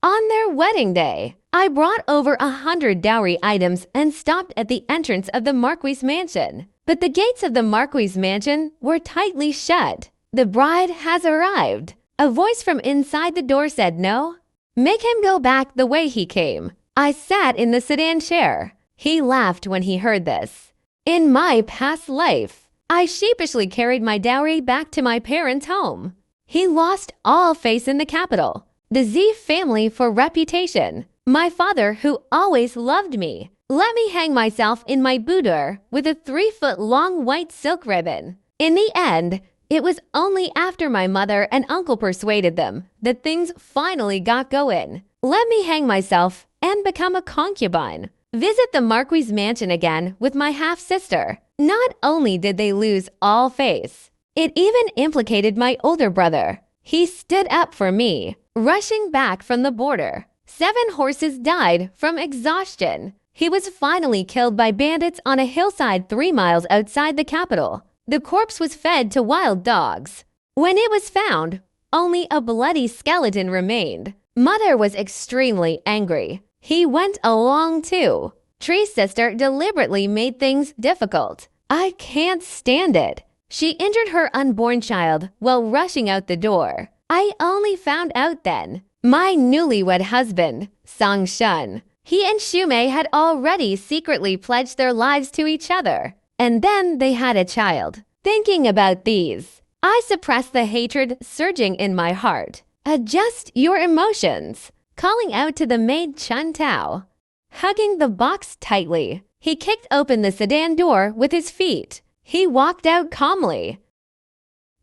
On their wedding day, I brought over 100 dowry items and stopped at the entrance of the Marquis' mansion. But the gates of the Marquis' mansion were tightly shut. The bride has arrived. A voice from inside the door said no. Make him go back the way he came. I sat in the sedan chair. He laughed when he heard this. In my past life, I sheepishly carried my dowry back to my parents' home. He lost all faith in the capital, the Z family for reputation, my father who always loved me. Let me hang myself in my boudoir with a 3-foot-long white silk ribbon. In the end, it was only after my mother and uncle persuaded them that things finally got going. Let me hang myself and become a concubine. Visit the Marquis' mansion again with my half-sister. Not only did they lose all faith, it even implicated my older brother. He stood up for me, rushing back from the border. 7 horses died from exhaustion. He was finally killed by bandits on a hillside 3 miles outside the capital. The corpse was fed to wild dogs. When it was found, only a bloody skeleton remained. Mother was extremely angry. He went along too. Tree's sister deliberately made things difficult. I can't stand it. She injured her unborn child while rushing out the door. I only found out then. My newlywed husband, Sang Shun, he and Shumei had already secretly pledged their lives to each other. And then they had a child. Thinking about these, I suppressed the hatred surging in my heart. Adjust your emotions. Calling out to the maid Chun Tao. Hugging the box tightly, he kicked open the sedan door with his feet. He walked out calmly.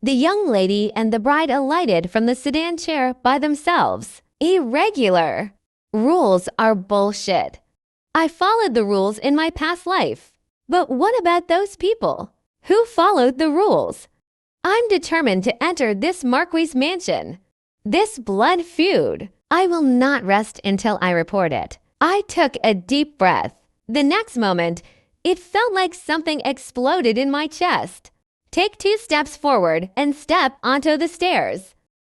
The young lady and the bride alighted from the sedan chair by themselves. Irregular. Rules are bullshit. I followed the rules in my past life. But what about those people? Who followed the rules? I'm determined to enter this Marquis' mansion. This blood feud. I will not rest until I report it. I took a deep breath. The next moment, it felt like something exploded in my chest. Take 2 steps forward and step onto the stairs.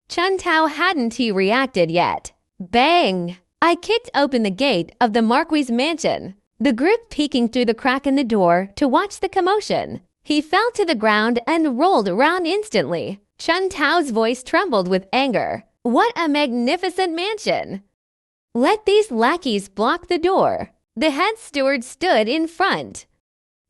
Chun Tao hadn't he reacted yet. Bang! I kicked open the gate of the Marquis' mansion, the group peeking through the crack in the door to watch the commotion. He fell to the ground and rolled around instantly. Chun Tao's voice trembled with anger. What a magnificent mansion! Let these lackeys block the door. The head steward stood in front.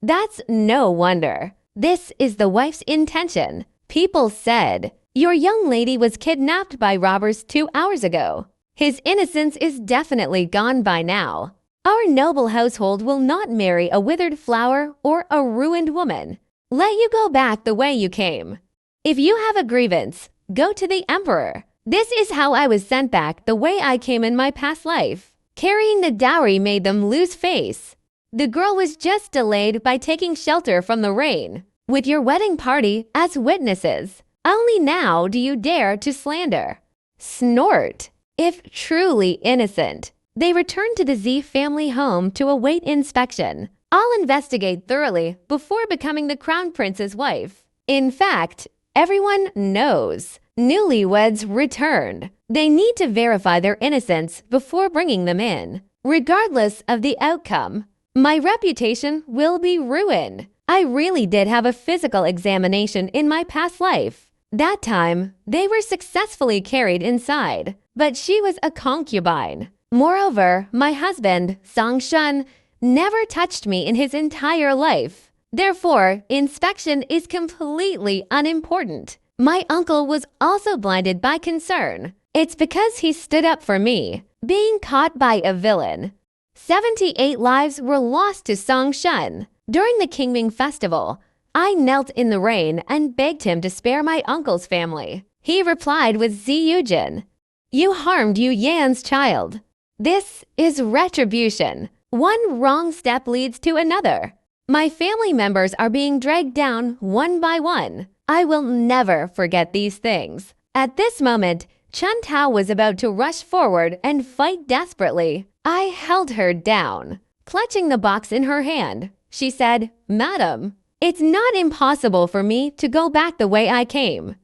That's no wonder. This is the wife's intention. People said, your young lady was kidnapped by robbers 2 hours ago. His innocence is definitely gone by now. Our noble household will not marry a withered flower or a ruined woman. Let you go back the way you came. If you have a grievance, go to the emperor. This is how I was sent back the way I came in my past life. Carrying the dowry made them lose face. The girl was just delayed by taking shelter from the rain, with your wedding party as witnesses. Only now do you dare to slander. Snort. If truly innocent. They returned to the Z family home to await inspection. I'll investigate thoroughly before becoming the crown prince's wife. In fact, everyone knows. Newlyweds returned. They need to verify their innocence before bringing them in. Regardless of the outcome, my reputation will be ruined. I really did have a physical examination in my past life. That time, they were successfully carried inside, but she was a concubine. Moreover, my husband, Sang Shun, never touched me in his entire life. Therefore, inspection is completely unimportant. My uncle was also blinded by concern. It's because he stood up for me, being caught by a villain. 78 lives were lost to Sang Shun. During the Qingming festival, I knelt in the rain and begged him to spare my uncle's family. He replied with Zi Yujin, "You harmed Yu Yan's child." This is retribution. One wrong step leads to another. My family members are being dragged down one by one. I will never forget these things. At this moment, Chun Tao was about to rush forward and fight desperately. I held her down. Clutching the box in her hand, she said, "Madam, it's not impossible for me to go back the way I came.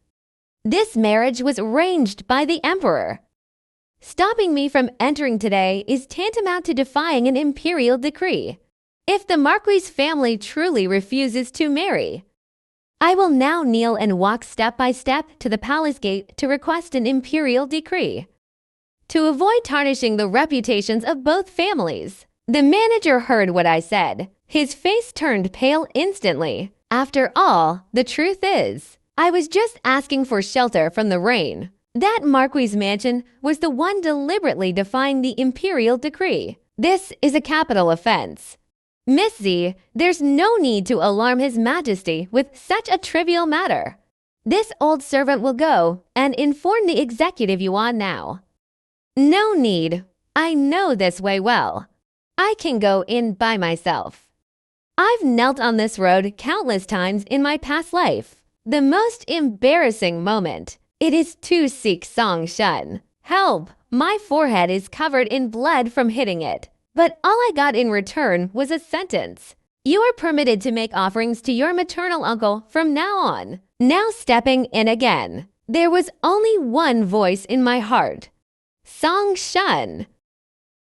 This marriage was arranged by the emperor. Stopping me from entering today is tantamount to defying an imperial decree. If the Marquis family truly refuses to marry, I will now kneel and walk step by step to the palace gate to request an imperial decree. To avoid tarnishing the reputations of both families, the manager heard what I said. His face turned pale instantly. After all, the truth is, I was just asking for shelter from the rain. That Marquis mansion was the one deliberately defying the imperial decree. This is a capital offense. Miss Z, there's no need to alarm His Majesty with such a trivial matter. This old servant will go and inform the executive yuan now. No need. I know this way well. I can go in by myself. I've knelt on this road countless times in my past life. The most embarrassing moment. It is to seek Song Shun. Help! My forehead is covered in blood from hitting it. But all I got in return was a sentence. You are permitted to make offerings to your maternal uncle from now on. Now stepping in again. There was only one voice in my heart. Song Shun.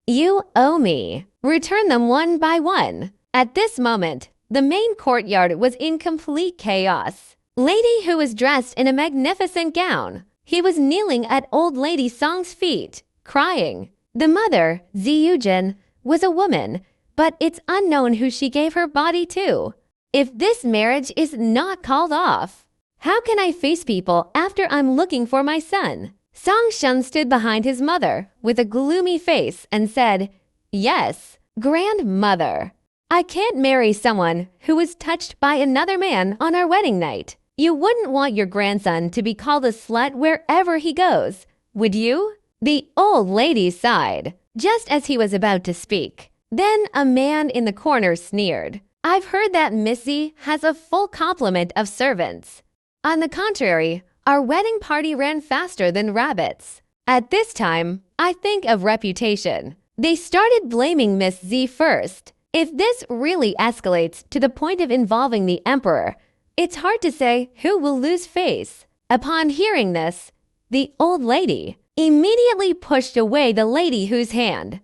You owe me. Return them one by one. At this moment, the main courtyard was in complete chaos. Lady who was dressed in a magnificent gown. He was kneeling at old lady Song's feet, crying. The mother, Ziyujin, was a woman, but it's unknown who she gave her body to. If this marriage is not called off, how can I face people after I'm looking for my son? Song Shun stood behind his mother with a gloomy face and said, Yes, grandmother. I can't marry someone who was touched by another man on our wedding night. You wouldn't want your grandson to be called a slut wherever he goes, would you? The old lady sighed, just as he was about to speak. Then a man in the corner sneered. I've heard that Missy has a full complement of servants. On the contrary, our wedding party ran faster than rabbits. At this time, I think of reputation. They started blaming Miss Z first. If this really escalates to the point of involving the emperor, it's hard to say who will lose face. Upon hearing this, the old lady immediately pushed away the lady whose hand.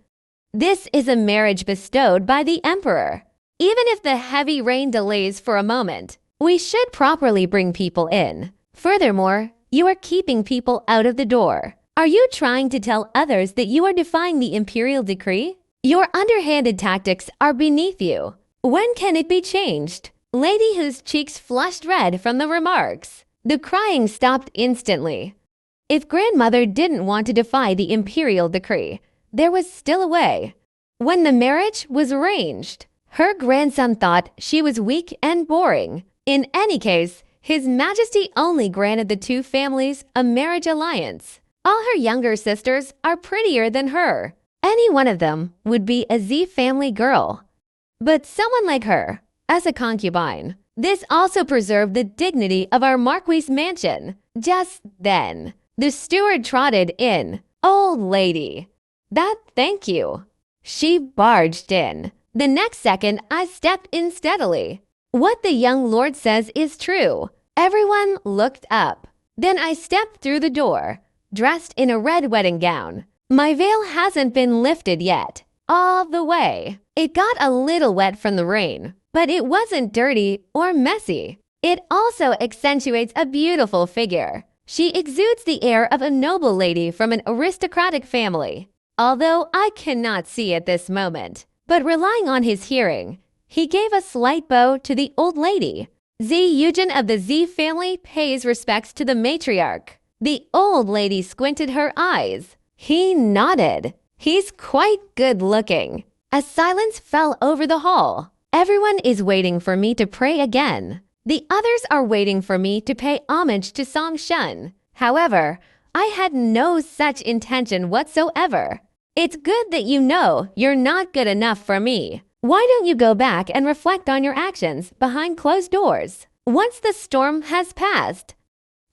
This is a marriage bestowed by the emperor. Even if the heavy rain delays for a moment, we should properly bring people in. Furthermore, you are keeping people out of the door. Are you trying to tell others that you are defying the imperial decree? Your underhanded tactics are beneath you. When can it be changed? Lady whose cheeks flushed red from the remarks. The crying stopped instantly. If grandmother didn't want to defy the imperial decree, there was still a way. When the marriage was arranged, her grandson thought she was weak and boring. In any case, His Majesty only granted the two families a marriage alliance. All her younger sisters are prettier than her. Any one of them would be a Z family girl. But someone like her, as a concubine, this also preserved the dignity of our Marquis mansion. Just then, the steward trotted in. Old lady. Thank you. She barged in. The next second, I stepped in steadily. What the young lord says is true. Everyone looked up. Then I stepped through the door, dressed in a red wedding gown. My veil hasn't been lifted yet. All the way. It got a little wet from the rain, but it wasn't dirty or messy. It also accentuates a beautiful figure. She exudes the air of a noble lady from an aristocratic family. Although I cannot see at this moment, but relying on his hearing, he gave a slight bow to the old lady. Ziyujin of the Z family pays respects to the matriarch. The old lady squinted her eyes. He nodded. He's quite good looking. A silence fell over the hall. Everyone is waiting for me to pray again. The others are waiting for me to pay homage to Song Shun. However, I had no such intention whatsoever. It's good that you know you're not good enough for me. Why don't you go back and reflect on your actions behind closed doors? Once the storm has passed,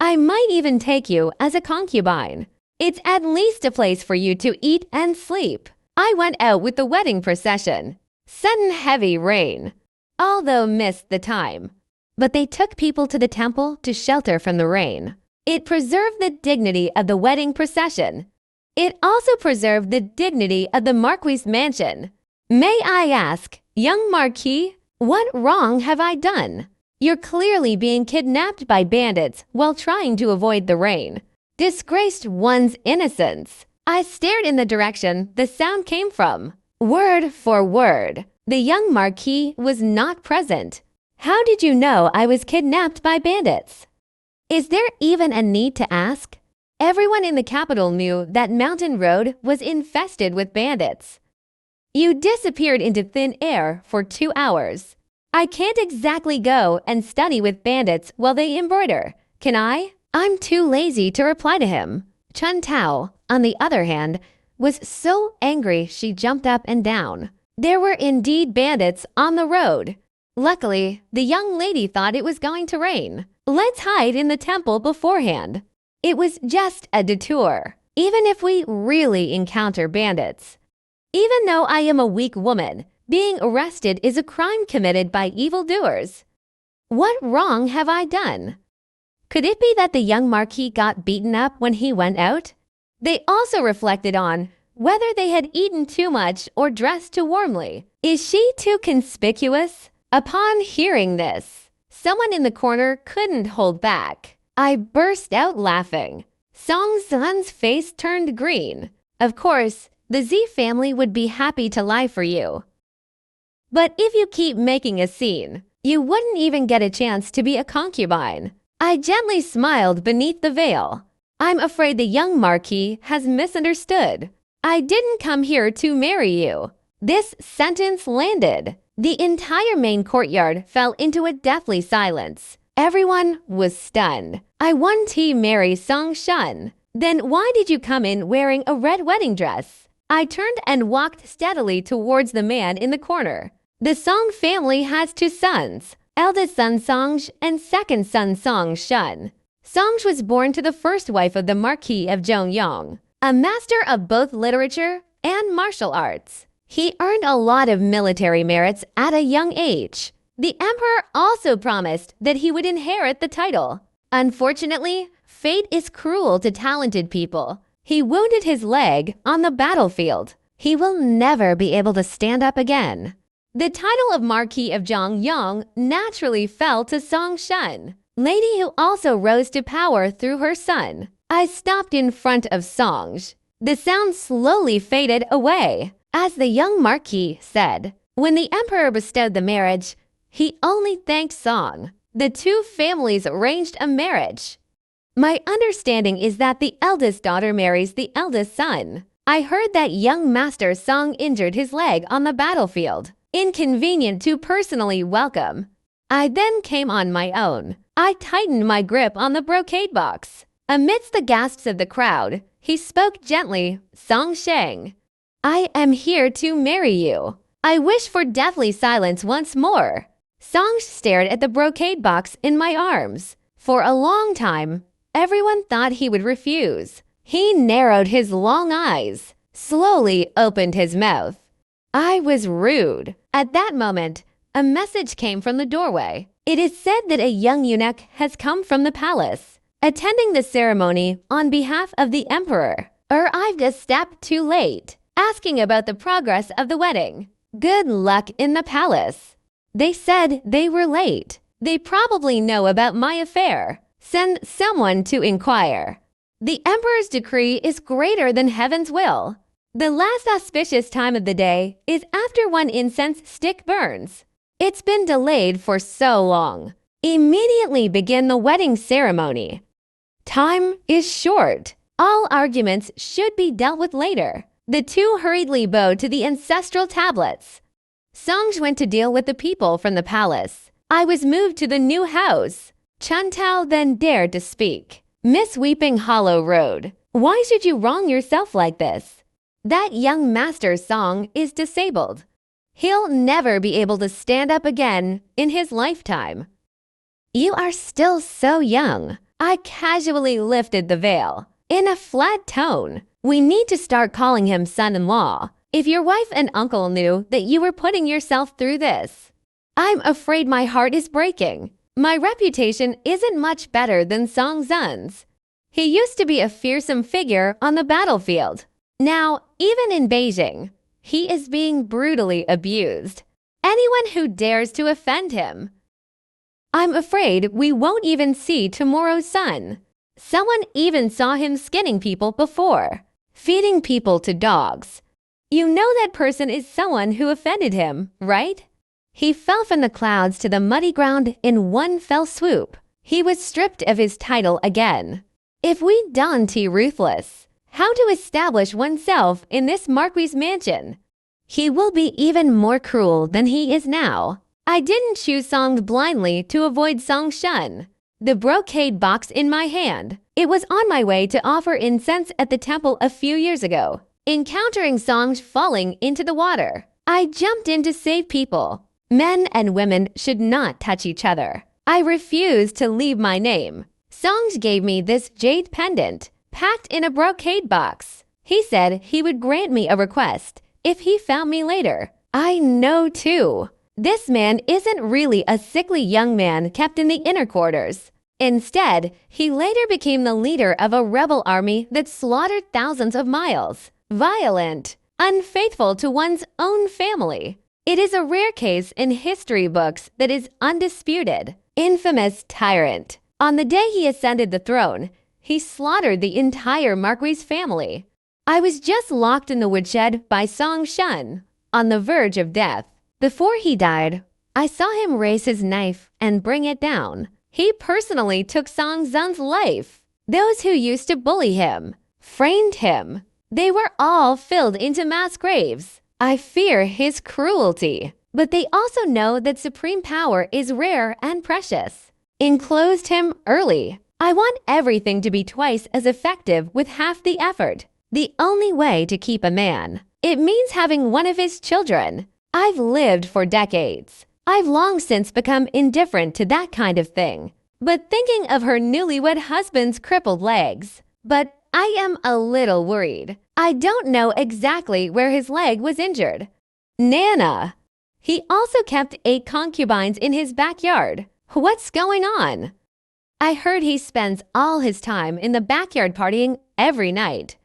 I might even take you as a concubine. It's at least a place for you to eat and sleep. I went out with the wedding procession. Sudden heavy rain. Although missed the time. But they took people to the temple to shelter from the rain. It preserved the dignity of the wedding procession. It also preserved the dignity of the Marquis mansion. May I ask, young Marquis, what wrong have I done? You're clearly being kidnapped by bandits while trying to avoid the rain. Disgraced one's innocence. I stared in the direction the sound came from. Word for word, the young Marquis was not present. How did you know I was kidnapped by bandits? Is there even a need to ask? Everyone in the capital knew that Mountain Road was infested with bandits. You disappeared into thin air for 2 hours. I can't exactly go and study with bandits while they embroider, can I? I'm too lazy to reply to him. Chun Tao, on the other hand, was so angry she jumped up and down. There were indeed bandits on the road. Luckily, the young lady thought it was going to rain. Let's hide in the temple beforehand. It was just a detour, even if we really encounter bandits. Even though I am a weak woman, being arrested is a crime committed by evildoers. What wrong have I done? Could it be that the young Marquis got beaten up when he went out? They also reflected on whether they had eaten too much or dressed too warmly. Is she too conspicuous? Upon hearing this, someone in the corner couldn't hold back. I burst out laughing. Song Zan's face turned green. Of course, the Z family would be happy to lie for you. But if you keep making a scene, you wouldn't even get a chance to be a concubine. I gently smiled beneath the veil. I'm afraid the young Marquis has misunderstood. I didn't come here to marry you. This sentence landed. The entire main courtyard fell into a deathly silence. Everyone was stunned. I want to marry Song Shun. Then why did you come in wearing a red wedding dress? I turned and walked steadily towards the man in the corner. The Song family has 2 sons, eldest son Song and second son Song Shun. Song was born to the first wife of the Marquis of Zhongyong, a master of both literature and martial arts. He earned a lot of military merits at a young age. The emperor also promised that he would inherit the title. Unfortunately, fate is cruel to talented people. He wounded his leg on the battlefield. He will never be able to stand up again. The title of Marquis of Zhongyong naturally fell to Song Shun, lady who also rose to power through her son. I stopped in front of Song. The sound slowly faded away. As the young Marquis said, when the emperor bestowed the marriage, he only thanked Song. The 2 families arranged a marriage. My understanding is that the eldest daughter marries the eldest son. I heard that young master Song injured his leg on the battlefield. Inconvenient to personally welcome. I then came on my own. I tightened my grip on the brocade box. Amidst the gasps of the crowd, he spoke gently, Song Sheng. I am here to marry you. I wish for deathly silence once more. Song stared at the brocade box in my arms. For a long time, everyone thought he would refuse. He narrowed his long eyes, slowly opened his mouth. I was rude. At that moment, a message came from the doorway. It is said that a young eunuch has come from the palace, attending the ceremony on behalf of the emperor. Arrived a step too late, asking about the progress of the wedding. Good luck in the palace. They said they were late. They probably know about my affair. Send someone to inquire. The emperor's decree is greater than heaven's will. The last auspicious time of the day is after one incense stick burns. It's been delayed for so long. Immediately begin the wedding ceremony. Time is short. All arguments should be dealt with later. The 2 hurriedly bowed to the ancestral tablets. Song went to deal with the people from the palace. I was moved to the new house. Chun Tao then dared to speak. Miss Weeping Hollow Road, why should you wrong yourself like this? That young master's Song is disabled. He'll never be able to stand up again in his lifetime. You are still so young. I casually lifted the veil. In a flat tone, we need to start calling him son-in-law. If your wife and uncle knew that you were putting yourself through this, I'm afraid my heart is breaking. My reputation isn't much better than Song Zan's. He used to be a fearsome figure on the battlefield. Now, even in Beijing, he is being brutally abused. Anyone who dares to offend him. I'm afraid we won't even see tomorrow's sun. Someone even saw him skinning people before, feeding people to dogs. You know that person is someone who offended him, right? He fell from the clouds to the muddy ground in one fell swoop. He was stripped of his title again. If we Dante ruthless, how to establish oneself in this Marquis mansion? He will be even more cruel than he is now. I didn't choose Song blindly to avoid Song Shun. The brocade box in my hand. It was on my way to offer incense at the temple a few years ago. Encountering Song falling into the water, I jumped in to save people. Men and women should not touch each other. I refused to leave my name. Song gave me this jade pendant, packed in a brocade box. He said he would grant me a request if he found me later. I know too. This man isn't really a sickly young man kept in the inner quarters. Instead, he later became the leader of a rebel army that slaughtered thousands of miles. Violent, unfaithful to one's own family. It is a rare case in history books that is undisputed. Infamous tyrant. On the day he ascended the throne, he slaughtered the entire Marquis family. I was just locked in the woodshed by Song Shun, on the verge of death. Before he died, I saw him raise his knife and bring it down. He personally took Song Zun's life. Those who used to bully him, framed him. They were all filled into mass graves. I fear his cruelty, but they also know that supreme power is rare and precious. Enclosed him early. I want everything to be twice as effective with half the effort. The only way to keep a man. It means having one of his children. I've lived for decades. I've long since become indifferent to that kind of thing. But thinking of her newlywed husband's crippled legs. But I am a little worried. I don't know exactly where his leg was injured. Nana. He also kept 8 concubines in his backyard. What's going on? I heard he spends all his time in the backyard partying every night.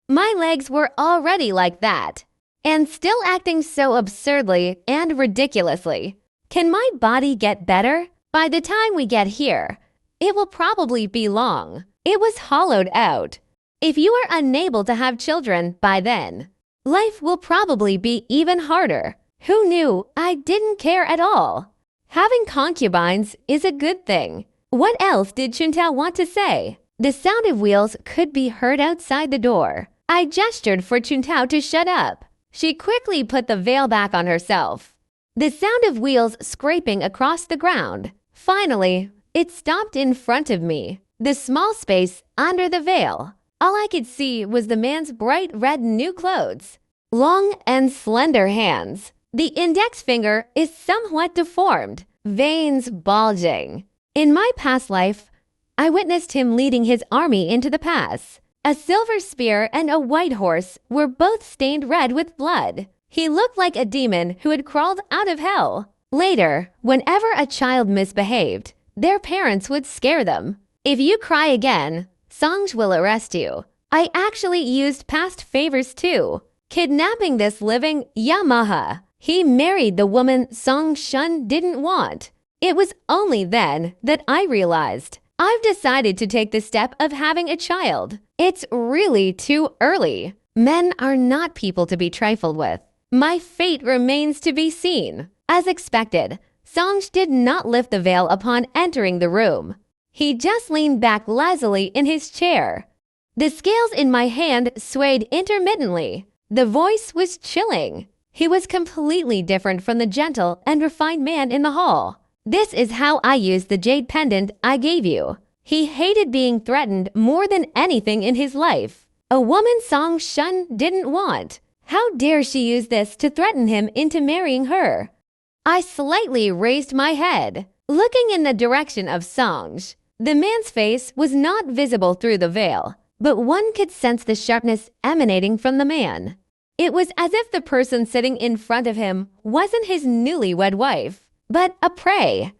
My legs were already like that, and still acting so absurdly and ridiculously. Can my body get better? By the time we get here, it will probably be long. It was hollowed out. If you are unable to have children by then, life will probably be even harder. Who knew I didn't care at all? Having concubines is a good thing. What else did Chuntao want to say? The sound of wheels could be heard outside the door. I gestured for Chuntao to shut up. She quickly put the veil back on herself. The sound of wheels scraping across the ground. Finally, it stopped in front of me, the small space under the veil. All I could see was the man's bright red new clothes. Long and slender hands. The index finger is somewhat deformed, veins bulging. In my past life, I witnessed him leading his army into the pass. A silver spear and a white horse were both stained red with blood. He looked like a demon who had crawled out of hell. Later, whenever a child misbehaved, their parents would scare them. If you cry again, Song will arrest you. I actually used past favors too. Kidnapping this living Yamaha. He married the woman Song Shun didn't want. It was only then that I realized I've decided to take the step of having a child. It's really too early. Men are not people to be trifled with. My fate remains to be seen. As expected, Song did not lift the veil upon entering the room. He just leaned back lazily in his chair. The scales in my hand swayed intermittently. The voice was chilling. He was completely different from the gentle and refined man in the hall. This is how I used the jade pendant I gave you. He hated being threatened more than anything in his life. A woman Song Shun didn't want. How dare she use this to threaten him into marrying her? I slightly raised my head, looking in the direction of Song. The man's face was not visible through the veil, but one could sense the sharpness emanating from the man. It was as if the person sitting in front of him wasn't his newlywed wife, but a prey.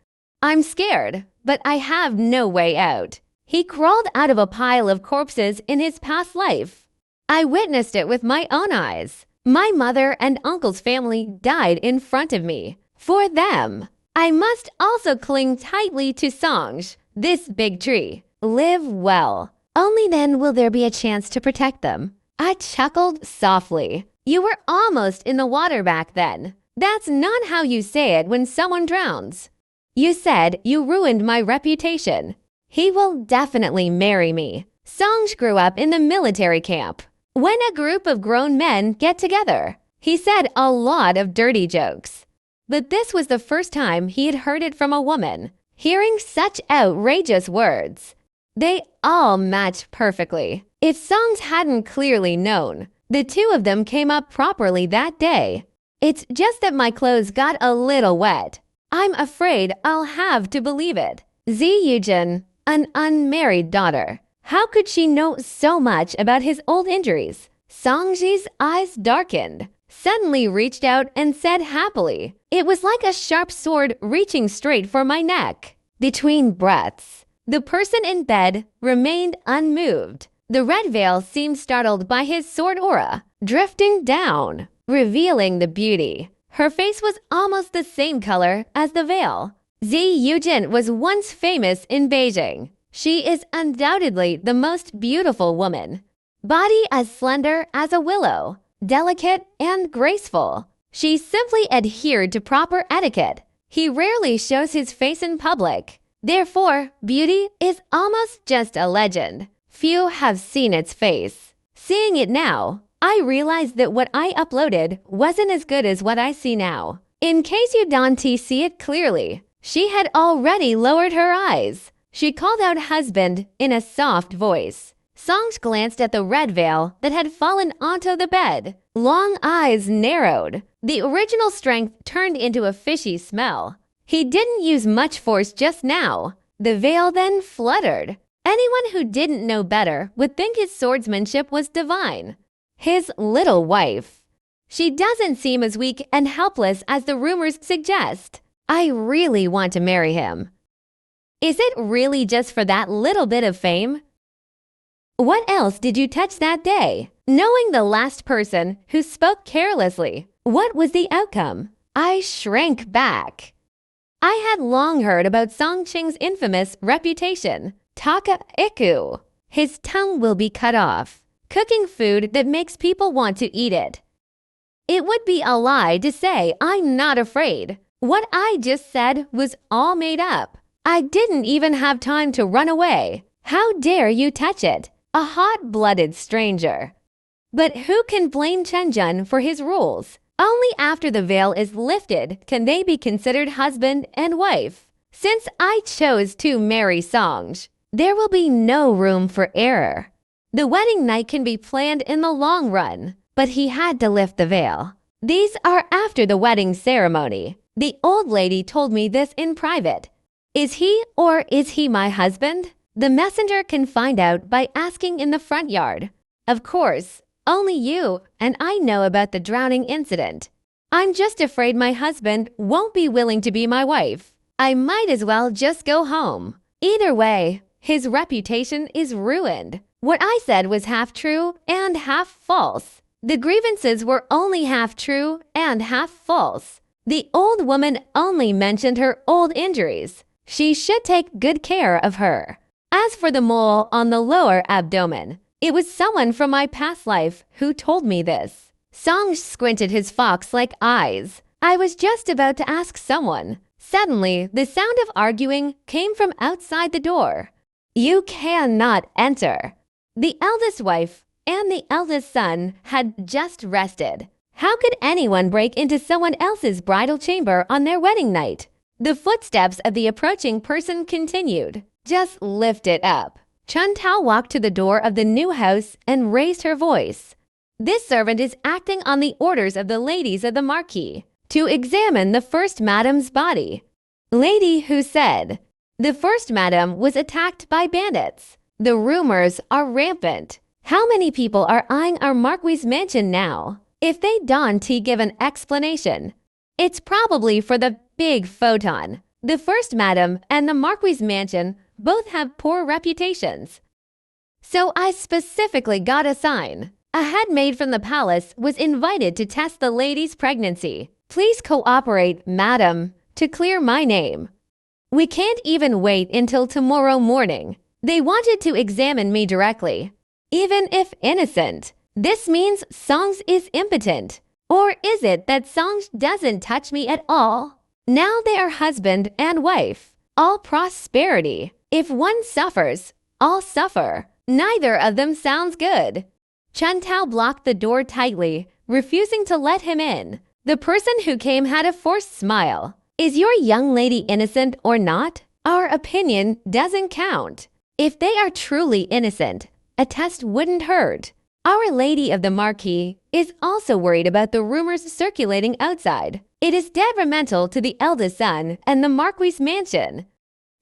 I'm scared, but I have no way out. He crawled out of a pile of corpses in his past life. I witnessed it with my own eyes. My mother and uncle's family died in front of me. For them, I must also cling tightly to Songe, this big tree. Live well. Only then will there be a chance to protect them. I chuckled softly. You were almost in the water back then. That's not how you say it when someone drowns. You said you ruined my reputation. He will definitely marry me. Songe grew up in the military camp. When a group of grown men get together, he said a lot of dirty jokes. But this was the first time he had heard it from a woman. Hearing such outrageous words, they all match perfectly. If Songe hadn't clearly known, the two of them came up properly that day. It's just that my clothes got a little wet. I'm afraid I'll have to believe it. Yujin, an unmarried daughter. How could she know so much about his old injuries? Songji's eyes darkened, suddenly reached out and said happily. It was like a sharp sword reaching straight for my neck. Between breaths, the person in bed remained unmoved. The red veil seemed startled by his sword aura, drifting down, revealing the beauty. Her face was almost the same color as the veil. Yujin was once famous in Beijing. She is undoubtedly the most beautiful woman. Body as slender as a willow, delicate and graceful. She simply adhered to proper etiquette. He rarely shows his face in public. Therefore, beauty is almost just a legend. Few have seen its face. Seeing it now, I realized that what I uploaded wasn't as good as what I see now. In case you don't see it clearly, she had already lowered her eyes. She called out husband in a soft voice. Songe glanced at the red veil that had fallen onto the bed. Long eyes narrowed. The original strength turned into a fishy smell. He didn't use much force just now. The veil then fluttered. Anyone who didn't know better would think his swordsmanship was divine. His little wife. She doesn't seem as weak and helpless as the rumors suggest. I really want to marry him. Is it really just for that little bit of fame? What else did you touch that day? Knowing the last person who spoke carelessly, what was the outcome? I shrank back. I had long heard about Song Qing's infamous reputation. Taka Iku. His tongue will be cut off. Cooking food that makes people want to eat it. It would be a lie to say I'm not afraid. What I just said was all made up. I didn't even have time to run away. How dare you touch it? A hot-blooded stranger. But who can blame Chenjun for his rules? Only after the veil is lifted can they be considered husband and wife. Since I chose to marry Songe, there will be no room for error. The wedding night can be planned in the long run, but he had to lift the veil. These are after the wedding ceremony. The old lady told me this in private. Is he or is he my husband? The messenger can find out by asking in the front yard. Of course, only you and I know about the drowning incident. I'm just afraid my husband won't be willing to be my wife. I might as well just go home. Either way, his reputation is ruined. What I said was half true and half false. The grievances were only half true and half false. The old woman only mentioned her old injuries. She should take good care of her. As for the mole on the lower abdomen, it was someone from my past life who told me this. Songe squinted his fox-like eyes. I was just about to ask someone. Suddenly, the sound of arguing came from outside the door. You cannot enter. The eldest wife and the eldest son had just rested. How could anyone break into someone else's bridal chamber on their wedding night? The footsteps of the approaching person continued. Just lift it up. Chun Tao walked to the door of the new house and raised her voice. This servant is acting on the orders of the ladies of the marquis to examine the first madam's body. Lady who said, the first madam was attacked by bandits. The rumors are rampant. How many people are eyeing our marquis's mansion now? If they don't give an explanation, it's probably for the big photon. The first madam and the marquis's mansion both have poor reputations. So I specifically got a sign. A headmaid from the palace was invited to test the lady's pregnancy. Please cooperate, madam, to clear my name. We can't even wait until tomorrow morning. They wanted to examine me directly. Even if innocent, this means Songs is impotent. Or is it that Songs doesn't touch me at all? Now they are husband and wife. All prosperity. If one suffers, all suffer. Neither of them sounds good. Chen Tao blocked the door tightly, refusing to let him in. The person who came had a forced smile. Is your young lady innocent or not? Our opinion doesn't count. If they are truly innocent, a test wouldn't hurt. Our Lady of the Marquis is also worried about the rumors circulating outside. It is detrimental to the eldest son and the Marquis' mansion.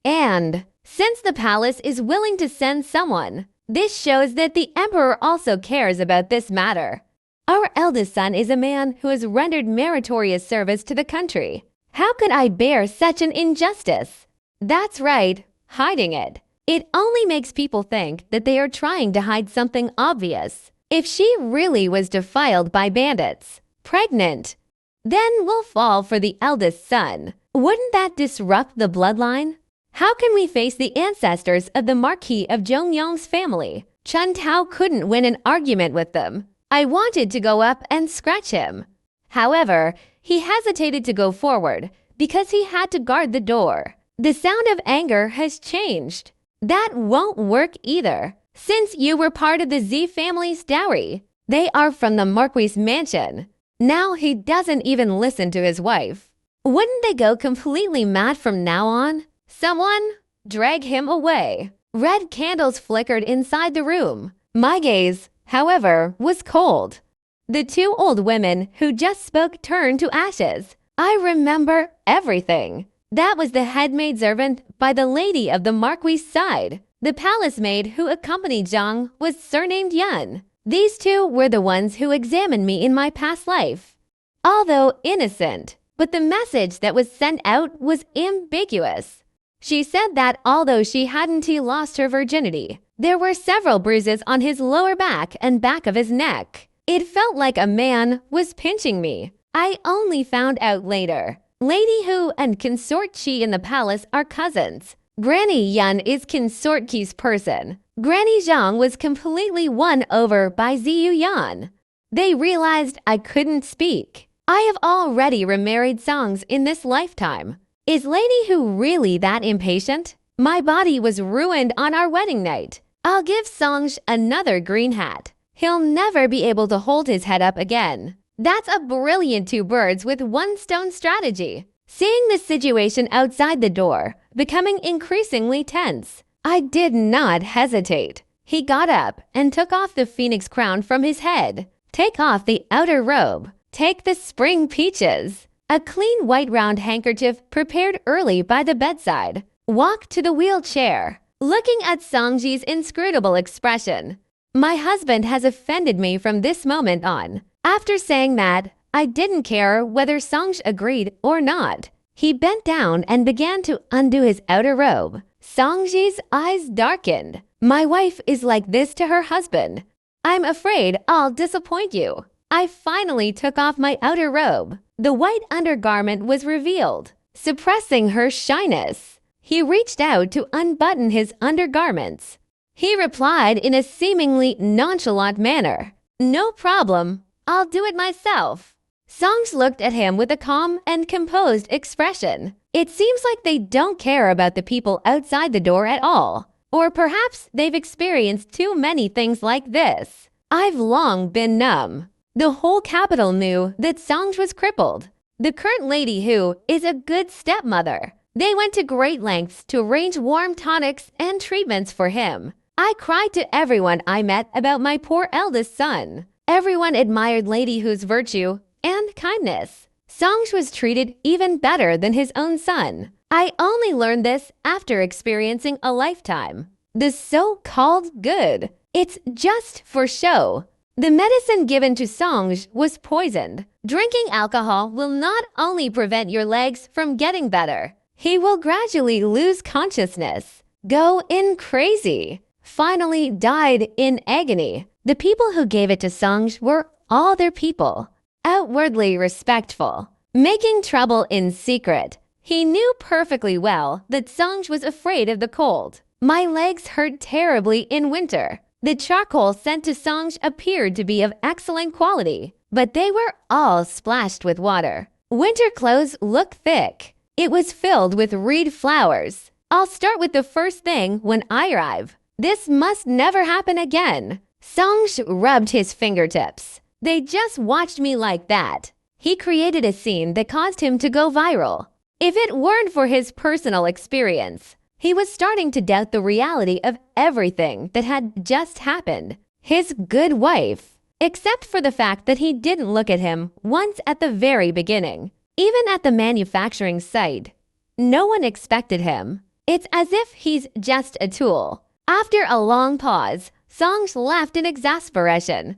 And since the palace is willing to send someone, this shows that the emperor also cares about this matter. Our eldest son is a man who has rendered meritorious service to the country. How could I bear such an injustice? That's right, hiding it. It only makes people think that they are trying to hide something obvious. If she really was defiled by bandits, pregnant, then we'll fall for the eldest son. Wouldn't that disrupt the bloodline? How can we face the ancestors of the Marquis of Zhongyang's family? Chen Tao couldn't win an argument with them. I wanted to go up and scratch him. However, he hesitated to go forward because he had to guard the door. The sound of anger has changed. That won't work either. Since you were part of the Z family's dowry, they are from the Marquis' mansion. Now he doesn't even listen to his wife. Wouldn't they go completely mad from now on? Someone drag him away. Red candles flickered inside the room. My gaze, however, was cold. The two old women who just spoke turned to ashes. I remember everything. That was the headmaid servant by the lady of the Marquis' side. The palace maid who accompanied Zhang was surnamed Yun. These two were the ones who examined me in my past life. Although innocent, but the message that was sent out was ambiguous. She said that although she hadn't lost her virginity, there were several bruises on his lower back and back of his neck. It felt like a man was pinching me. I only found out later. Lady Hu and Consort Qi in the palace are cousins. Granny Yun is Consort Qi's person. Granny Zhang was completely won over by Ziyu Yan. They realized I couldn't speak. I have already remarried Songs in this lifetime. Is Lady Hu really that impatient? My body was ruined on our wedding night. I'll give Songs another green hat. He'll never be able to hold his head up again. That's a brilliant two birds with one stone strategy. Seeing the situation outside the door, becoming increasingly tense, I did not hesitate. He got up and took off the phoenix crown from his head. Take off the outer robe. Take the spring peaches. A clean white round handkerchief prepared early by the bedside. Walk to the wheelchair, looking at Songji's inscrutable expression. My husband has offended me from this moment on. After saying that, I didn't care whether Songj agreed or not. He bent down and began to undo his outer robe. Songji's eyes darkened. My wife is like this to her husband. I'm afraid I'll disappoint you. I finally took off my outer robe. The white undergarment was revealed, suppressing her shyness. He reached out to unbutton his undergarments. He replied in a seemingly nonchalant manner, "No problem, I'll do it myself." Songs looked at him with a calm and composed expression. It seems like they don't care about the people outside the door at all. Or perhaps they've experienced too many things like this. I've long been numb. The whole capital knew that Songs was crippled. The current Lady Hu is a good stepmother. They went to great lengths to arrange warm tonics and treatments for him. I cried to everyone I met about my poor eldest son. Everyone admired Lady Hu's virtue and kindness. Songs was treated even better than his own son. I only learned this after experiencing a lifetime. The so-called good. It's just for show. The medicine given to Songs was poisoned. Drinking alcohol will not only prevent your legs from getting better, he will gradually lose consciousness. go in crazy, finally died in agony. The people who gave it to Song were all their people, outwardly respectful, making trouble in secret. He knew perfectly well that Song was afraid of the cold. My legs hurt terribly in winter. The charcoal sent to Song appeared to be of excellent quality, but they were all splashed with water. Winter clothes look thick. It was filled with reed flowers. I'll start with the first thing when I arrive. This must never happen again. Song rubbed his fingertips. They just watched me like that. He created a scene that caused him to go viral. If it weren't for his personal experience, he was starting to doubt the reality of everything that had just happened. His good wife, except for the fact that he didn't look at him once at the very beginning. Even at the manufacturing site, no one expected him. It's as if he's just a tool. After a long pause, Song laughed in exasperation.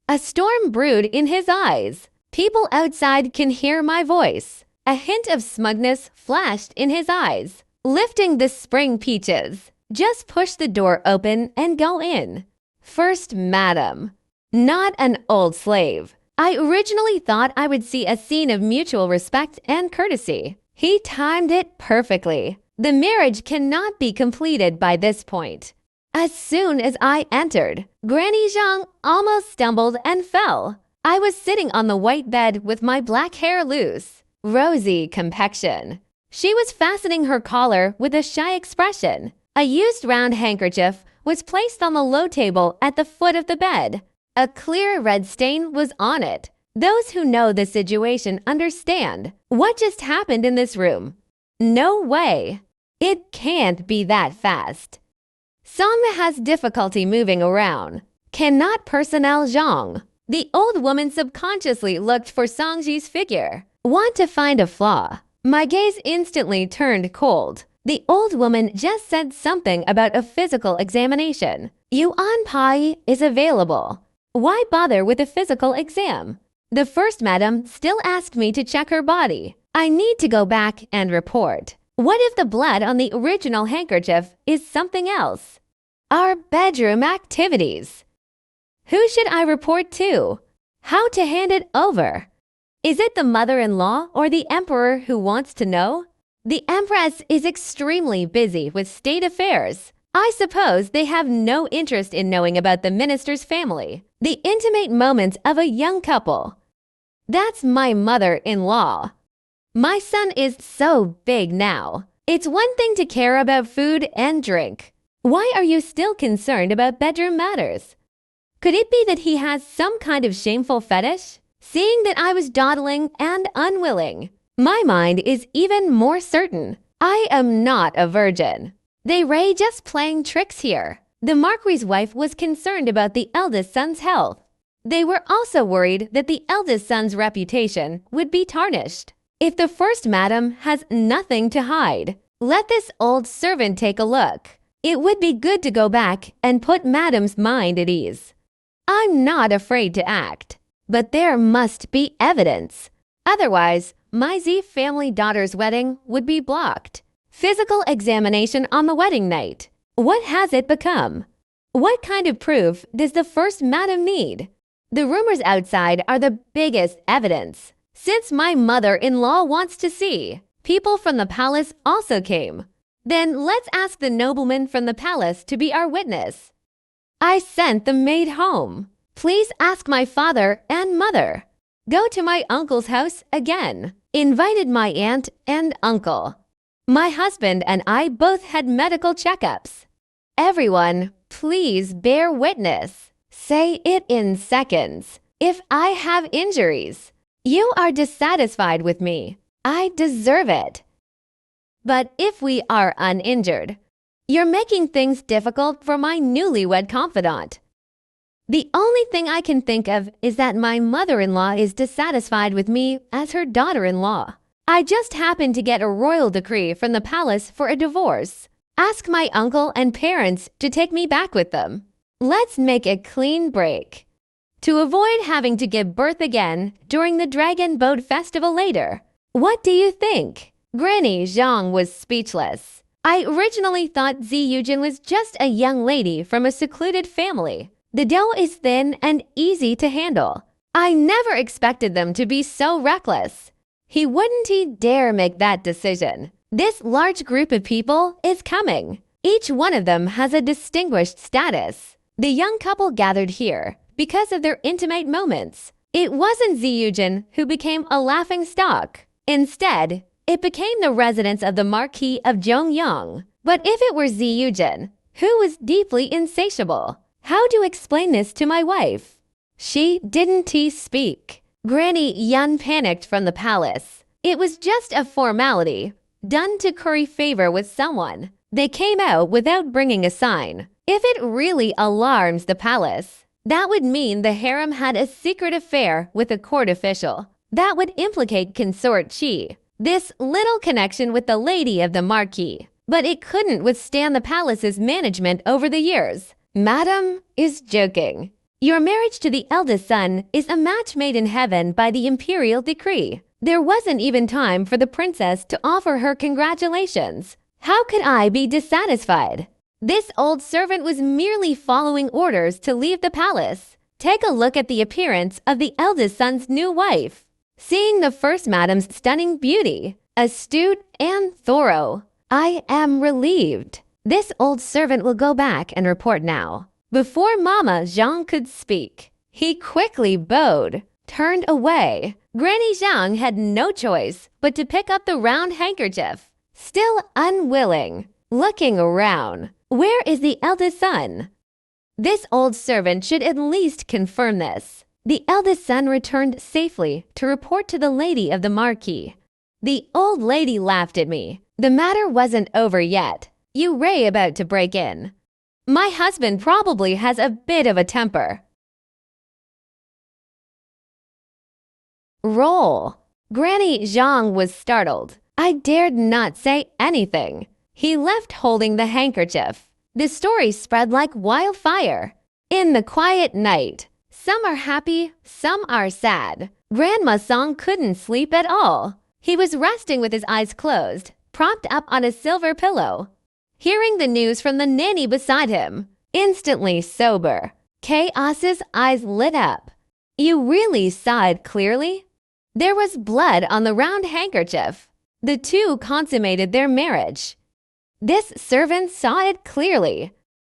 A storm brewed in his eyes. People outside can hear my voice. A hint of smugness flashed in his eyes. Lifting the spring peaches. Just push the door open and go in. First Madam. Not an old slave. I originally thought I would see a scene of mutual respect and courtesy. He timed it perfectly. The marriage cannot be completed by this point. As soon as I entered, Granny Zhang almost stumbled and fell. I was sitting on the white bed with my black hair loose, rosy complexion. She was fastening her collar with a shy expression. A used round handkerchief was placed on the low table at the foot of the bed. A clear red stain was on it. Those who know the situation understand. What just happened in this room? No way. It can't be that fast. Song has difficulty moving around. Cannot personnel Zhang. The old woman subconsciously looked for Songji's figure. Want to find a flaw. My gaze instantly turned cold. The old woman just said something about a physical examination. Yuan Pai is available. Why bother with a physical exam? The first madam still asked me to check her body. I need to go back and report. What if the blood on the original handkerchief is something else? Our bedroom activities. Who should I report to? How to hand it over? Is it the mother-in-law or the emperor who wants to know? The empress is extremely busy with state affairs. I suppose they have no interest in knowing about the minister's family, the intimate moments of a young couple. That's my mother-in-law. My son is so big now. It's one thing to care about food and drink. Why are you still concerned about bedroom matters? Could it be that he has some kind of shameful fetish? Seeing that I was dawdling and unwilling, my mind is even more certain. I am not a virgin. They Ray just playing tricks here. The Marquis's wife was concerned about the eldest son's health. They were also worried that the eldest son's reputation would be tarnished. If the first madam has nothing to hide, let this old servant take a look. It would be good to go back and put madam's mind at ease. I'm not afraid to act, but there must be evidence. Otherwise, my Z family daughter's wedding would be blocked. Physical examination on the wedding night. What has it become? What kind of proof does the first madam need? The rumors outside are the biggest evidence. Since my mother-in-law wants to see, people from the palace also came. Then let's ask the nobleman from the palace to be our witness. I sent the maid home. Please ask my father and mother. Go to my uncle's house again. Invited my aunt and uncle. My husband and I both had medical checkups. Everyone, please bear witness. Say it in seconds. If I have injuries, you are dissatisfied with me. I deserve it. But if we are uninjured, you're making things difficult for my newlywed confidant. The only thing I can think of is that my mother-in-law is dissatisfied with me as her daughter-in-law. I just happened to get a royal decree from the palace for a divorce. Ask my uncle and parents to take me back with them. Let's make a clean break. To avoid having to give birth again during the Dragon Boat Festival later. What do you think? Granny Zhang was speechless. I originally thought Ziyujin was just a young lady from a secluded family. The dough is thin and easy to handle. I never expected them to be so reckless. He wouldn't dare make that decision. This large group of people is coming. Each one of them has a distinguished status. The young couple gathered here because of their intimate moments. It wasn't Ziyujin who became a laughingstock. Instead, it became the residence of the Marquis of Zhongyang. But if it were Ziyujin, who was deeply insatiable, how to explain this to my wife? She didn't speak. Granny Yun panicked from the palace. It was just a formality, done to curry favor with someone. They came out without bringing a sign. If it really alarms the palace, that would mean the harem had a secret affair with a court official. That would implicate Consort Qi, this little connection with the lady of the Marquis. But it couldn't withstand the palace's management over the years. Madam is joking. Your marriage to the eldest son is a match made in heaven by the imperial decree. There wasn't even time for the princess to offer her congratulations. How could I be dissatisfied? This old servant was merely following orders to leave the palace. Take a look at the appearance of the eldest son's new wife. Seeing the first madam's stunning beauty, astute and thorough, I am relieved. This old servant will go back and report now. Before Mama Zhang could speak, he quickly bowed, turned away. Granny Zhang had no choice but to pick up the round handkerchief. Still unwilling, looking around. Where is the eldest son? This old servant should at least confirm this. The eldest son returned safely to report to the lady of the Marquis. The old lady laughed at me. The matter wasn't over yet. You Ray about to break in. My husband probably has a bit of a temper. Roll. Granny Zhang was startled. I dared not say anything. He left holding the handkerchief. The story spread like wildfire. In the quiet night, some are happy, some are sad. Grandma Song couldn't sleep at all. He was resting with his eyes closed, propped up on a silver pillow. Hearing the news from the nanny beside him, instantly sober, Chaos's eyes lit up. You really saw it clearly? There was blood on the round handkerchief. The two consummated their marriage. This servant saw it clearly.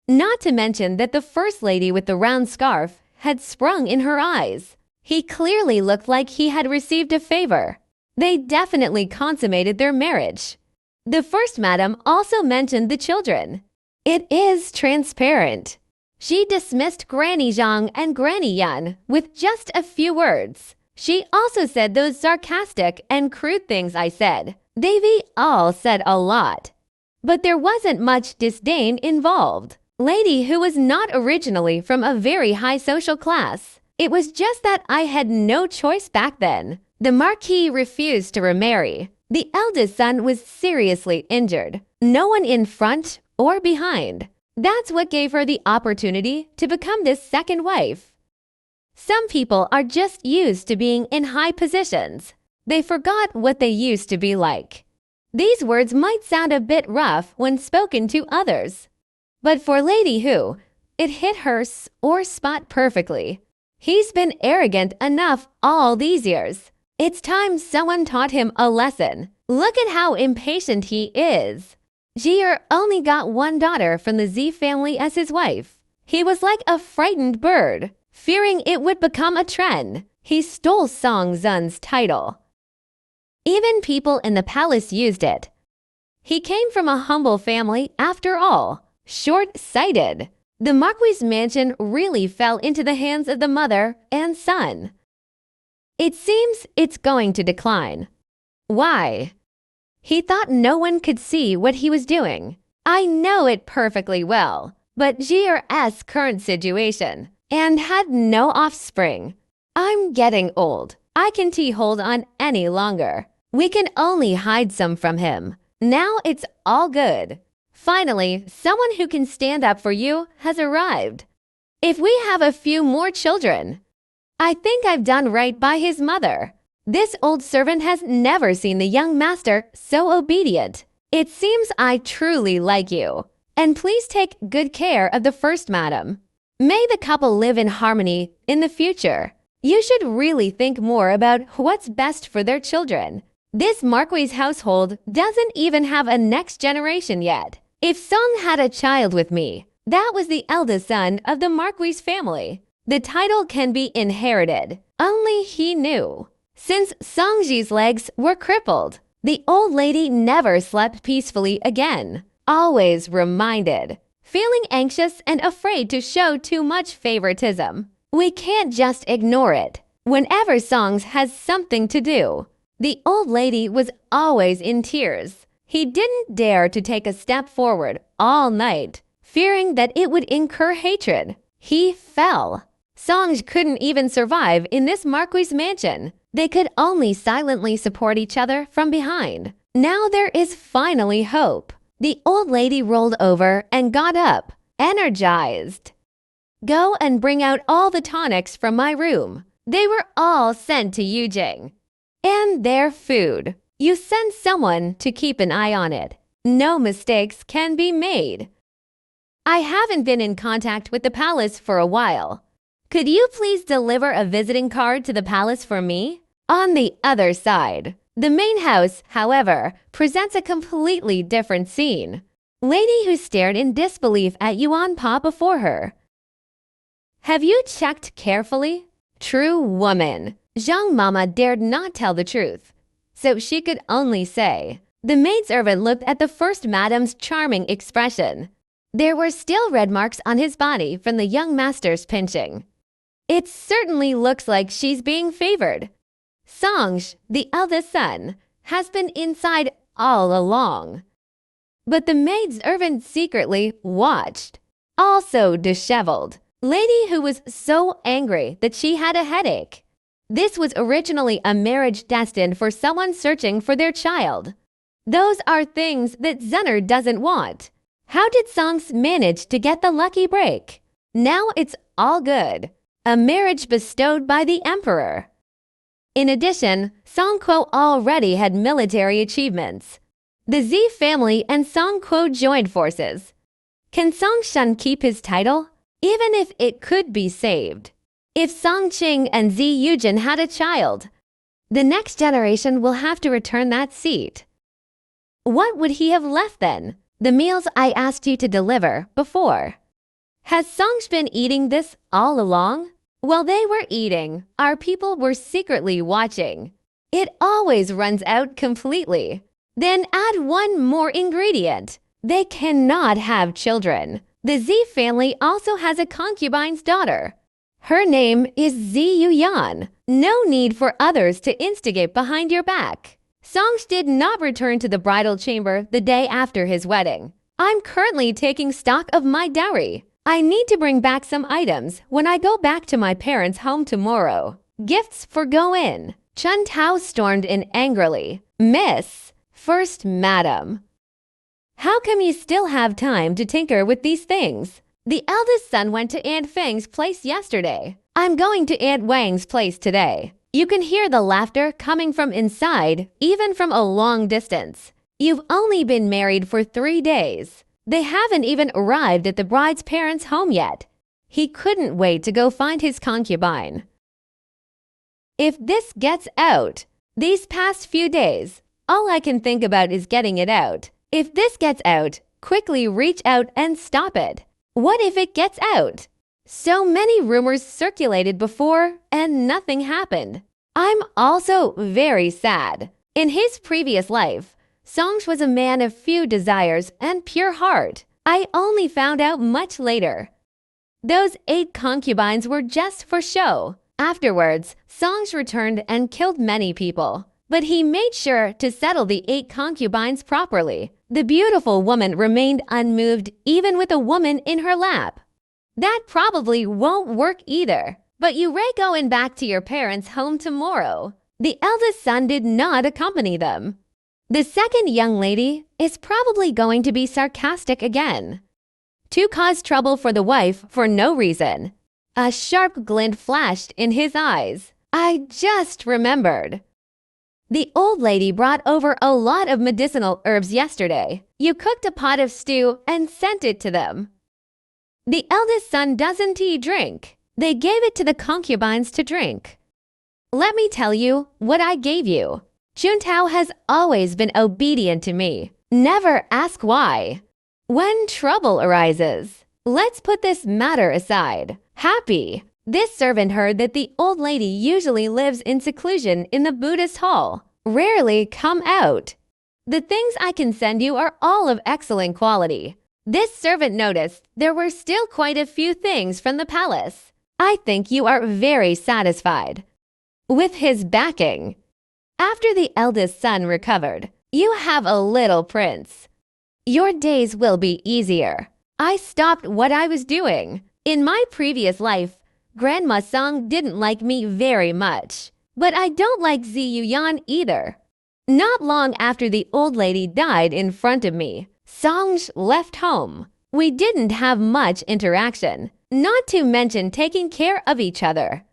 Not to mention that the first lady with the round scarf had sprung in her eyes. He clearly looked like he had received a favor. They definitely consummated their marriage. The first madam also mentioned the children. It is transparent. She dismissed Granny Zhang and Granny Yan with just a few words. She also said those sarcastic and crude things I said. They've all said a lot. But there wasn't much disdain involved. Lady who was not originally from a very high social class. It was just that I had no choice back then. The Marquis refused to remarry. The eldest son was seriously injured. No one in front or behind. That's what gave her the opportunity to become this second wife. Some people are just used to being in high positions. They forgot what they used to be like. These words might sound a bit rough when spoken to others. But for Lady Hu, it hit her or spot perfectly. He's been arrogant enough all these years. It's time someone taught him a lesson. Look at how impatient he is. Jier only got one daughter from the Z family as his wife. He was like a frightened bird, fearing it would become a trend. He stole Song Zun's title. Even people in the palace used it. He came from a humble family after all. Short-sighted. The Marquis' mansion really fell into the hands of the mother and son. It seems it's going to decline. Why? He thought no one could see what he was doing. I know it perfectly well, but Jier's current situation, and had no offspring. I'm getting old. I can't hold on any longer. We can only hide some from him. Now it's all good. Finally, someone who can stand up for you has arrived. If we have a few more children, I think I've done right by his mother. This old servant has never seen the young master so obedient. It seems I truly like you. And please take good care of the first madam. May the couple live in harmony in the future. You should really think more about what's best for their children. This Marquis household doesn't even have a next generation yet. If Song had a child with me, that was the eldest son of the Marquis family. The title can be inherited. Only he knew. Since Songji's legs were crippled, the old lady never slept peacefully again. Always reminded. Feeling anxious and afraid to show too much favoritism. We can't just ignore it. Whenever Songs has something to do, the old lady was always in tears. He didn't dare to take a step forward all night, fearing that it would incur hatred. He fell. Songs couldn't even survive in this Marquis mansion. They could only silently support each other from behind. Now there is finally hope. The old lady rolled over and got up, energized. Go and bring out all the tonics from my room. They were all sent to Yujing. And their food. You send someone to keep an eye on it. No mistakes can be made. I haven't been in contact with the palace for a while. Could you please deliver a visiting card to the palace for me? On the other side, the main house, however, presents a completely different scene. Lady who stared in disbelief at Yuan Pa before her. Have you checked carefully? True woman. Zhang Mama dared not tell the truth, so she could only say. The maidservant looked at the first madam's charming expression. There were still red marks on his body from the young master's pinching. It certainly looks like she's being favored. Songj, the eldest son, has been inside all along. But the maidservant secretly watched. Also disheveled. Lady who was so angry that she had a headache. This was originally a marriage destined for someone searching for their child. Those are things that Zunner doesn't want. How did Songs manage to get the lucky break? Now it's all good. A marriage bestowed by the emperor. In addition, Song Kuo already had military achievements. The Z family and Song Kuo joined forces. Can Song Shun keep his title? Even if it could be saved. If Song Qing and Z Yujin had a child, the next generation will have to return that seat. What would he have left then? The meals I asked you to deliver before. Has Songj been eating this all along? While they were eating, our people were secretly watching. It always runs out completely. Then add one more ingredient. They cannot have children. The Z family also has a concubine's daughter. Her name is Z Yuyan. No need for others to instigate behind your back. Songs did not return to the bridal chamber the day after his wedding. I'm currently taking stock of my dowry. I need to bring back some items when I go back to my parents' home tomorrow. Gifts for go-in. Chun Tao stormed in angrily. Miss, First Madam. How come you still have time to tinker with these things? The eldest son went to Aunt Feng's place yesterday. I'm going to Aunt Wang's place today. You can hear the laughter coming from inside, even from a long distance. You've only been married for 3 days. They haven't even arrived at the bride's parents' home yet. He couldn't wait to go find his concubine. If this gets out, these past few days, all I can think about is getting it out. If this gets out, quickly reach out and stop it. What if it gets out? So many rumors circulated before and nothing happened. I'm also very sad. In his previous life, Songs was a man of few desires and pure heart. I only found out much later. Those 8 concubines were just for show. Afterwards, Songs returned and killed many people. But he made sure to settle the 8 concubines properly. The beautiful woman remained unmoved even with a woman in her lap. That probably won't work either. But you may going back to your parents' home tomorrow. The eldest son did not accompany them. The second young lady is probably going to be sarcastic again. To cause trouble for the wife for no reason. A sharp glint flashed in his eyes. I just remembered. The old lady brought over a lot of medicinal herbs yesterday. You cooked a pot of stew and sent it to them. The eldest son doesn't drink. They gave it to the concubines to drink. Let me tell you what I gave you. Juntao has always been obedient to me. Never ask why. When trouble arises, let's put this matter aside. Happy. This servant heard that the old lady usually lives in seclusion in the Buddhist hall, rarely come out. The things I can send you are all of excellent quality. This servant noticed there were still quite a few things from the palace. I think you are very satisfied with his backing. After the eldest son recovered, you have a little prince. Your days will be easier. I stopped what I was doing. In my previous life, Grandma Song didn't like me very much, but I don't like Ziyu Yan either. Not long after the old lady died in front of me, Song left home. We didn't have much interaction, not to mention taking care of each other.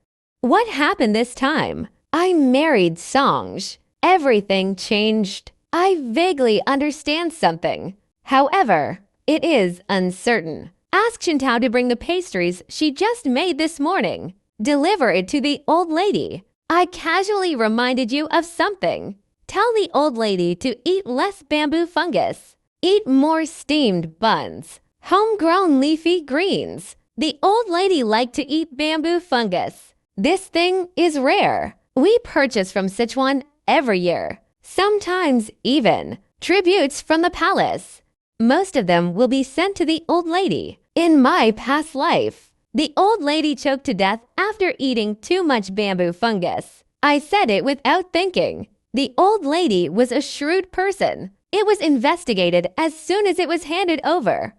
What happened this time? I married Song. Everything changed. I vaguely understand something. However, it is uncertain. Ask Juntao to bring the pastries she just made this morning. Deliver it to the old lady. I casually reminded you of something. Tell the old lady to eat less bamboo fungus. Eat more steamed buns. Homegrown leafy greens. The old lady liked to eat bamboo fungus. This thing is rare. We purchase from Sichuan every year. Sometimes even tributes from the palace. Most of them will be sent to the old lady. In my past life, the old lady choked to death after eating too much bamboo fungus. I said it without thinking. The old lady was a shrewd person. It was investigated as soon as it was handed over.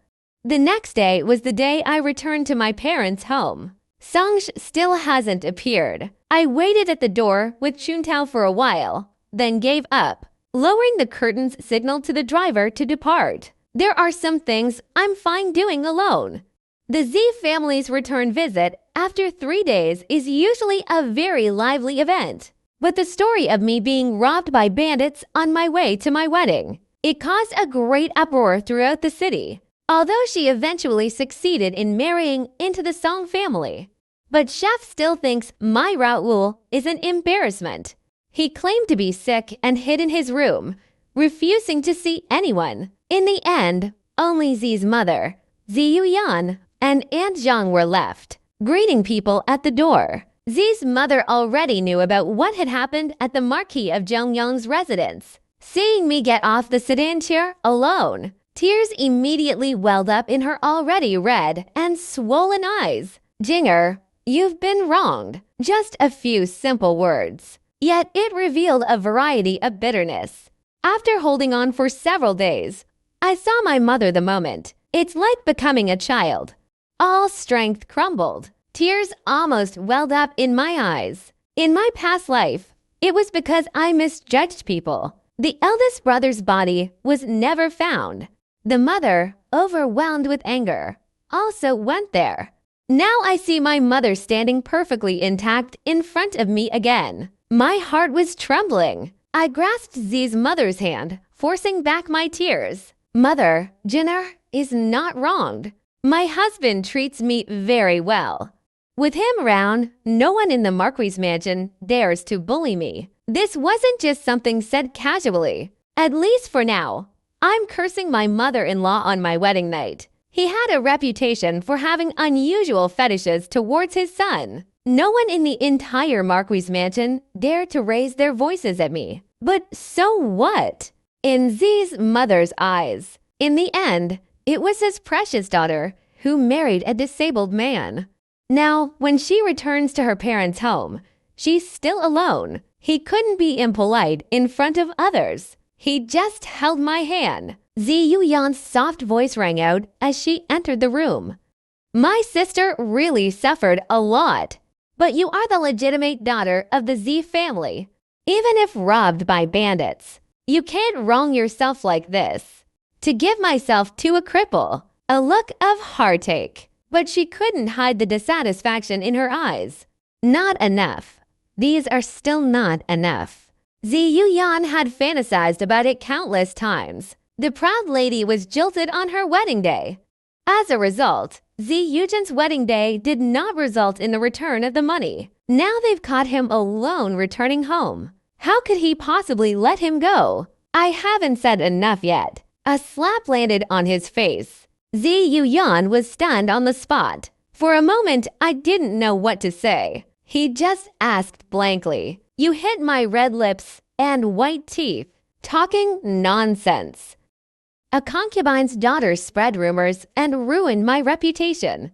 The next day was the day I returned to my parents' home. Song still hasn't appeared. I waited at the door with Juntao for a while, then gave up. Lowering the curtains signaled to the driver to depart. There are some things I'm fine doing alone. The Z family's return visit after 3 days is usually a very lively event. But the story of me being robbed by bandits on my way to my wedding, it caused a great uproar throughout the city. Although she eventually succeeded in marrying into the Song family. But Chef still thinks my Raoul is an embarrassment. He claimed to be sick and hid in his room, refusing to see anyone. In the end, only Zi's mother, Ziyu Yan, and Aunt Zhang were left, greeting people at the door. Zi's mother already knew about what had happened at the Marquis of Zhongyang's residence. Seeing me get off the sedan chair alone, tears immediately welled up in her already red and swollen eyes. Jinger, you've been wronged. Just a few simple words. Yet it revealed a variety of bitterness. After holding on for several days, I saw my mother the moment. It's like becoming a child. All strength crumbled. Tears almost welled up in my eyes. In my past life, it was because I misjudged people. The eldest brother's body was never found. The mother, overwhelmed with anger, also went there. Now I see my mother standing perfectly intact in front of me again. My heart was trembling. I grasped Zi's mother's hand, forcing back my tears. Mother, Jinner is not wronged. My husband treats me very well. With him around, no one in the Marquis mansion dares to bully me. This wasn't just something said casually. At least for now. I'm cursing my mother-in-law on my wedding night. He had a reputation for having unusual fetishes towards his son. No one in the entire Marquis mansion dared to raise their voices at me. But so what? In Zi's mother's eyes, in the end, it was his precious daughter who married a disabled man. Now, when she returns to her parents' home, she's still alone. He couldn't be impolite in front of others. He just held my hand. Ziyu Yan's soft voice rang out as she entered the room. My sister really suffered a lot. But you are the legitimate daughter of the Z family. Even if robbed by bandits, you can't wrong yourself like this. To give myself to a cripple, a look of heartache. But she couldn't hide the dissatisfaction in her eyes. Not enough. These are still not enough. Zi Yuyan had fantasized about it countless times. The proud lady was jilted on her wedding day. As a result, Zi Yujan's wedding day did not result in the return of the money. Now they've caught him alone returning home. How could he possibly let him go? I haven't said enough yet. A slap landed on his face. Zi Yuyan was stunned on the spot. For a moment, I didn't know what to say. He just asked blankly, "You hit my red lips and white teeth. Talking nonsense." A concubine's daughter spread rumors and ruined my reputation.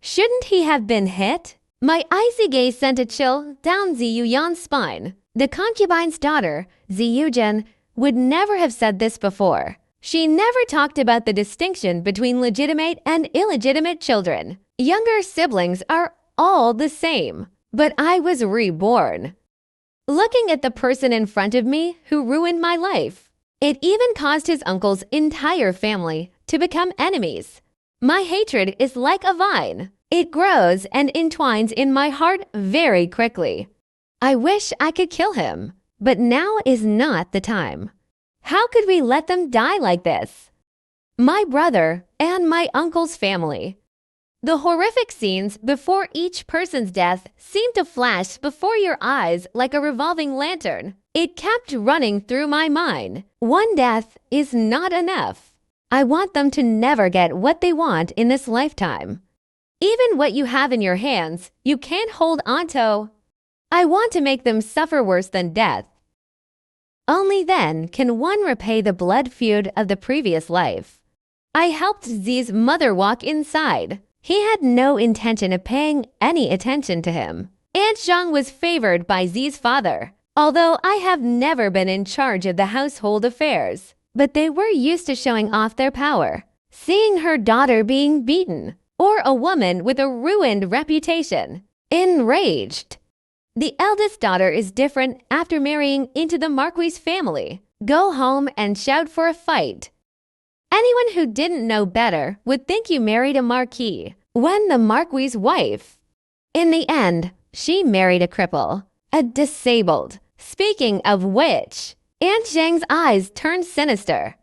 Shouldn't he have been hit? My icy gaze sent a chill down Zi Yuyan's spine. The concubine's daughter, Zi Yujin, would never have said this before. She never talked about the distinction between legitimate and illegitimate children. Younger siblings are all the same. But I was reborn. Looking at the person in front of me who ruined my life, it even caused his uncle's entire family to become enemies. My hatred is like a vine. It grows and entwines in my heart very quickly. I wish I could kill him, but now is not the time. How could we let them die like this? My brother and my uncle's family. The horrific scenes before each person's death seemed to flash before your eyes like a revolving lantern. It kept running through my mind. One death is not enough. I want them to never get what they want in this lifetime. Even what you have in your hands, you can't hold onto. I want to make them suffer worse than death. Only then can one repay the blood feud of the previous life. I helped Zi's mother walk inside. He had no intention of paying any attention to him. Aunt Zhang was favored by Zi's father, although I have never been in charge of the household affairs. But they were used to showing off their power, seeing her daughter being beaten, or a woman with a ruined reputation. Enraged. The eldest daughter is different after marrying into the Marquis family. Go home and shout for a fight. Anyone who didn't know better would think you married a marquis when the marquis's wife. In the end, she married a cripple, a disabled. Speaking of which, Aunt Zhang's eyes turned sinister.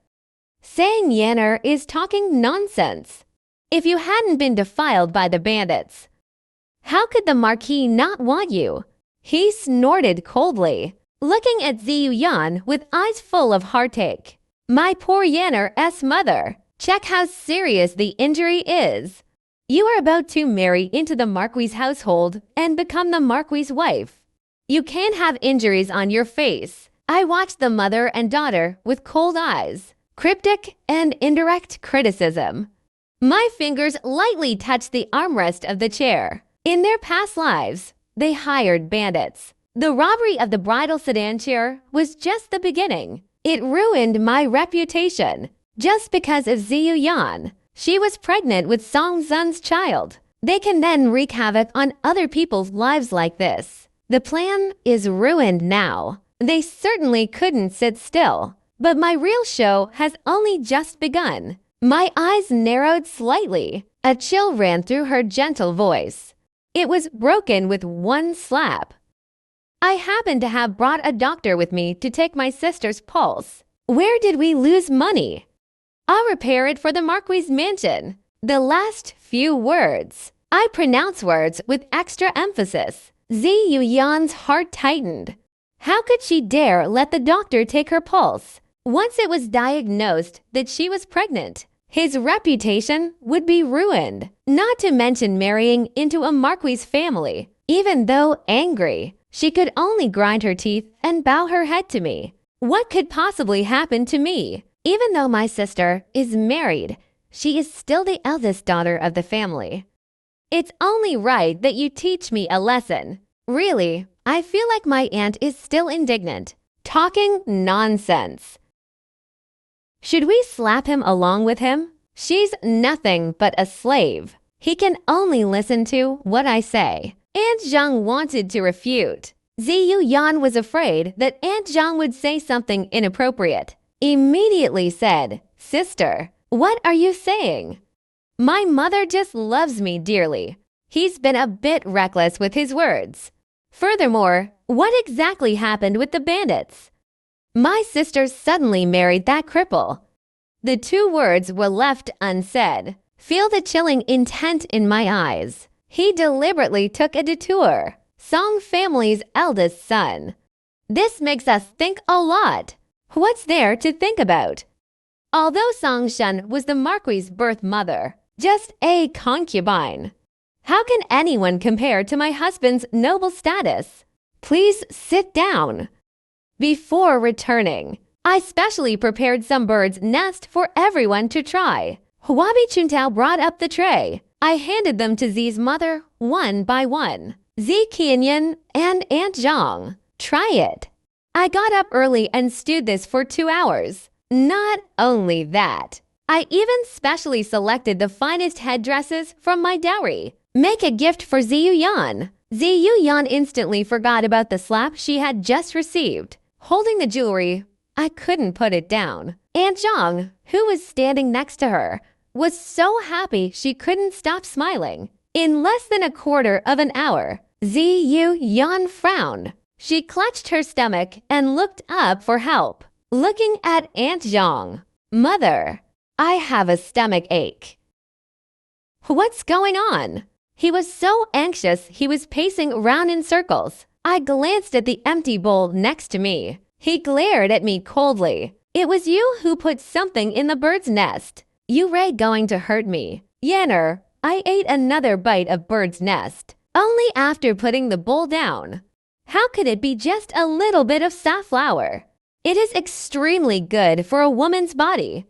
Saying Yanner is talking nonsense. If you hadn't been defiled by the bandits, how could the marquis not want you? He snorted coldly, looking at Zi Yuyan with eyes full of heartache. My poor Yanner's mother. Check how serious the injury is. You are about to marry into the Marquis's household and become the Marquis's wife. You can't have injuries on your face. I watched the mother and daughter with cold eyes, cryptic and indirect criticism. My fingers lightly touched the armrest of the chair. In their past lives, they hired bandits. The robbery of the bridal sedan chair was just the beginning. It ruined my reputation. Just because of Zi Yuyan, she was pregnant with Song Zun's child. They can then wreak havoc on other people's lives like this. The plan is ruined now. They certainly couldn't sit still. But my real show has only just begun. My eyes narrowed slightly. A chill ran through her gentle voice. It was broken with one slap. I happened to have brought a doctor with me to take my sister's pulse. Where did we lose money? I'll repair it for the Marquis's mansion. The last few words. I pronounce words with extra emphasis. Zi Yuyan's heart tightened. How could she dare let the doctor take her pulse? Once it was diagnosed that she was pregnant, his reputation would be ruined. Not to mention marrying into a Marquis's family. Even though angry, she could only grind her teeth and bow her head to me. What could possibly happen to me? Even though my sister is married, she is still the eldest daughter of the family. It's only right that you teach me a lesson. Really, I feel like my aunt is still indignant. Talking nonsense. Should we slap him along with him? She's nothing but a slave. He can only listen to what I say. Aunt Zhang wanted to refute. Zi Yuyan was afraid that Aunt Zhang would say something inappropriate. Immediately said, "Sister, what are you saying?" My mother just loves me dearly. He's been a bit reckless with his words. Furthermore, what exactly happened with the bandits? My sister suddenly married that cripple. The two words were left unsaid. Feel the chilling intent in my eyes. He deliberately took a detour. Song family's eldest son. This makes us think a lot. What's there to think about? Although Song Shun was the Marquis' birth mother, just a concubine. How can anyone compare to my husband's noble status? Please sit down. Before returning, I specially prepared some bird's nest for everyone to try. Huabi Chuntao brought up the tray. I handed them to Zi's mother one by one. Zi Qianyan and Aunt Zhang. Try it. I got up early and stewed this for 2 hours. Not only that, I even specially selected the finest headdresses from my dowry. Make a gift for Zi Yuyan. Zi Yuyan instantly forgot about the slap she had just received. Holding the jewelry, I couldn't put it down. Aunt Zhang, who was standing next to her, was so happy she couldn't stop smiling. In less than a quarter of an hour, Zi Yuyan frowned. She clutched her stomach and looked up for help. Looking at Aunt Zhang. Mother, I have a stomach ache. What's going on? He was so anxious he was pacing round in circles. I glanced at the empty bowl next to me. He glared at me coldly. It was you who put something in the bird's nest. You were going to hurt me. Yanner, I ate another bite of bird's nest, only after putting the bowl down. How could it be just a little bit of safflower? It is extremely good for a woman's body.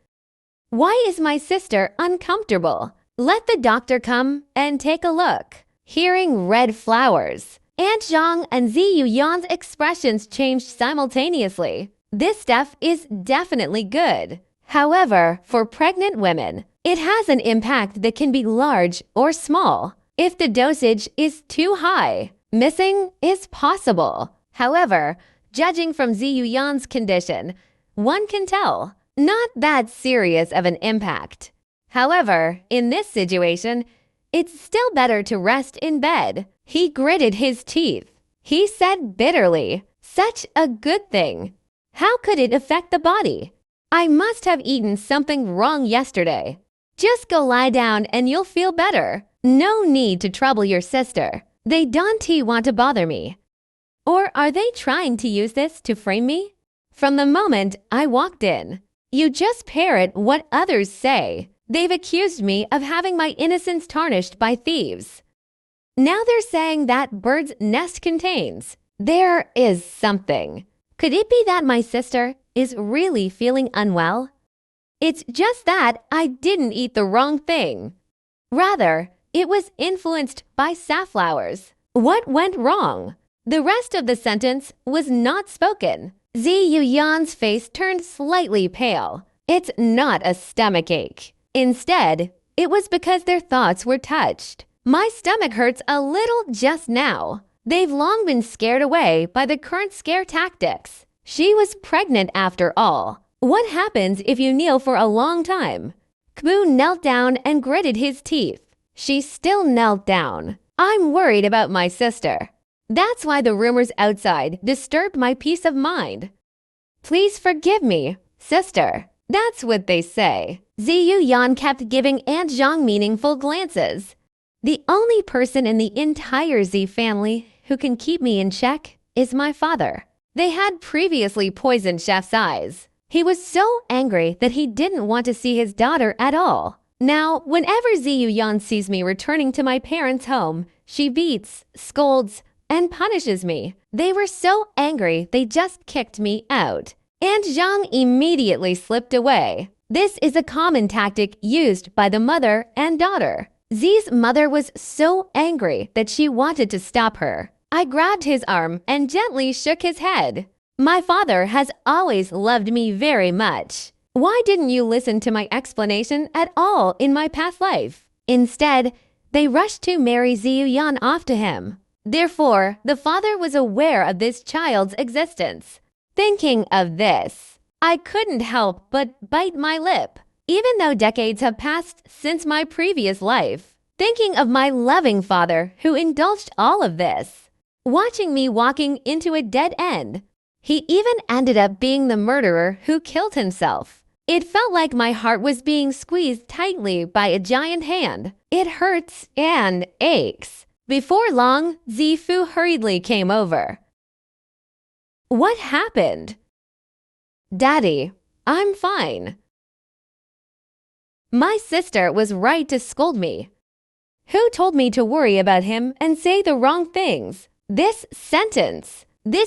Why is my sister uncomfortable? Let the doctor come and take a look. Hearing red flowers. Aunt Zhang and Zi Yuyan's expressions changed simultaneously. This stuff is definitely good. However, for pregnant women, it has an impact that can be large or small. If the dosage is too high, missing is possible. However, judging from Zi Yuyan's condition, one can tell, not that serious of an impact. However, in this situation, it's still better to rest in bed. He gritted his teeth. He said bitterly, such a good thing. How could it affect the body? I must have eaten something wrong yesterday. Just go lie down and you'll feel better. No need to trouble your sister. They don't want to bother me. Or are they trying to use this to frame me? From the moment I walked in, you just parrot what others say. They've accused me of having my innocence tarnished by thieves. Now they're saying that bird's nest contains. There is something. Could it be that my sister is really feeling unwell? It's just that I didn't eat the wrong thing. Rather, it was influenced by safflowers. What went wrong? The rest of the sentence was not spoken. Zi Yuyan's face turned slightly pale. It's not a stomachache. Instead, it was because their thoughts were touched. My stomach hurts a little just now. They've long been scared away by the current scare tactics. She was pregnant after all. What happens if you kneel for a long time? Kbu knelt down and gritted his teeth. She still knelt down. I'm worried about my sister. That's why the rumors outside disturbed my peace of mind. Please forgive me, sister. That's what they say. Zi Yuyan kept giving Aunt Zhang meaningful glances. The only person in the entire Zi family who can keep me in check is my father. They had previously poisoned Chef's eyes. He was so angry that he didn't want to see his daughter at all. Now, whenever Zi Yuyan sees me returning to my parents' home, she beats, scolds, and punishes me. They were so angry they just kicked me out. Aunt Zhang immediately slipped away. This is a common tactic used by the mother and daughter. Zi's mother was so angry that she wanted to stop her. I grabbed his arm and gently shook his head. My father has always loved me very much. Why didn't you listen to my explanation at all in my past life? Instead, they rushed to marry Zi Yuyan off to him. Therefore, the father was aware of this child's existence. Thinking of this, I couldn't help but bite my lip, even though decades have passed since my previous life. Thinking of my loving father who indulged all of this. watching me walking into a dead end. He even ended up being the murderer who killed himself. It felt like my heart was being squeezed tightly by a giant hand. It hurts and aches. Before long, Zifu hurriedly came over. What happened? Daddy, I'm fine. My sister was right to scold me. Who told me to worry about him and say the wrong things? This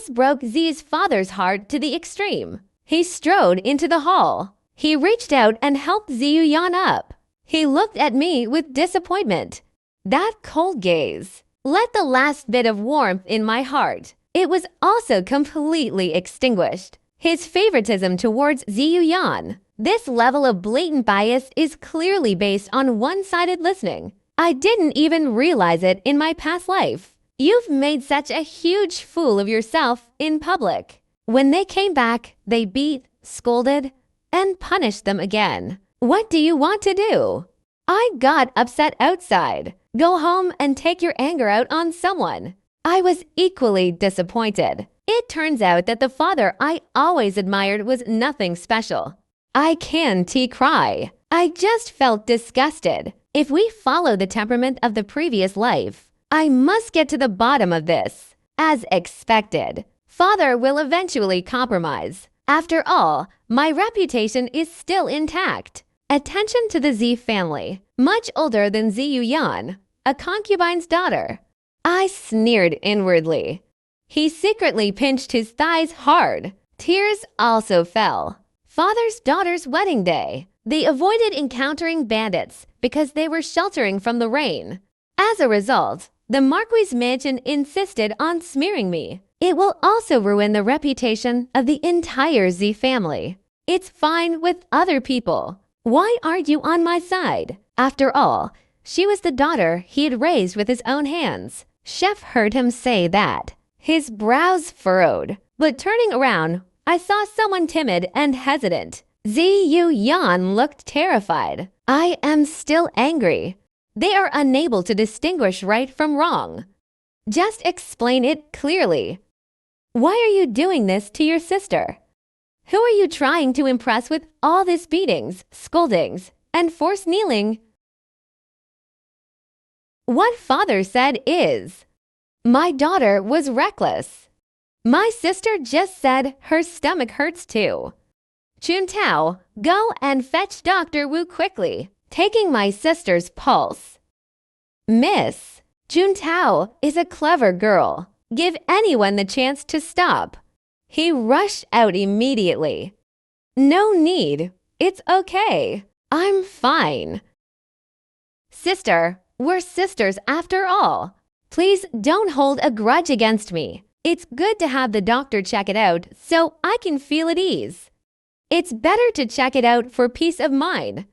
broke Z's father's heart to the extreme. He strode into the hall. He reached out and helped Ziyuyan up. He looked at me with disappointment. That cold gaze let the last bit of warmth in my heart. It was also completely extinguished. His favoritism towards Ziyuyan. This level of blatant bias is clearly based on one-sided listening. I didn't even realize it in my past life. You've made such a huge fool of yourself in public. When they came back, they beat, scolded, and punished them again. What do you want to do? I got upset outside. Go home and take your anger out on someone. I was equally disappointed. It turns out that the father I always admired was nothing special. I can't cry. I just felt disgusted. If we follow the temperament of the previous life, I must get to the bottom of this. As expected, father will eventually compromise. After all, my reputation is still intact. Attention to the Z family, much older than Ziyuyan, a concubine's daughter. I sneered inwardly. He secretly pinched his thighs hard. Tears also fell. Father's daughter's wedding day. They avoided encountering bandits because they were sheltering from the rain. As a result, the Marquis mansion insisted on smearing me. It will also ruin the reputation of the entire Z family. It's fine with other people. Why aren't you on my side? After all, she was the daughter he had raised with his own hands. Chef heard him say that. His brows furrowed, but turning around, I saw someone timid and hesitant. Ziyuyan looked terrified. I am still angry. They are unable to distinguish right from wrong. Just explain it clearly. Why are you doing this to your sister? Who are you trying to impress with all these beatings, scoldings, and forced kneeling? What father said is, my daughter was reckless. My sister just said her stomach hurts too. Chuntao, go and fetch Dr. Wu quickly, taking my sister's pulse. Miss, Chuntao is a clever girl. Give anyone the chance to stop. He rushed out immediately. No need. It's okay. I'm fine. Sister, we're sisters after all. Please don't hold a grudge against me. It's good to have the doctor check it out so I can feel at ease. It's better to check it out for peace of mind.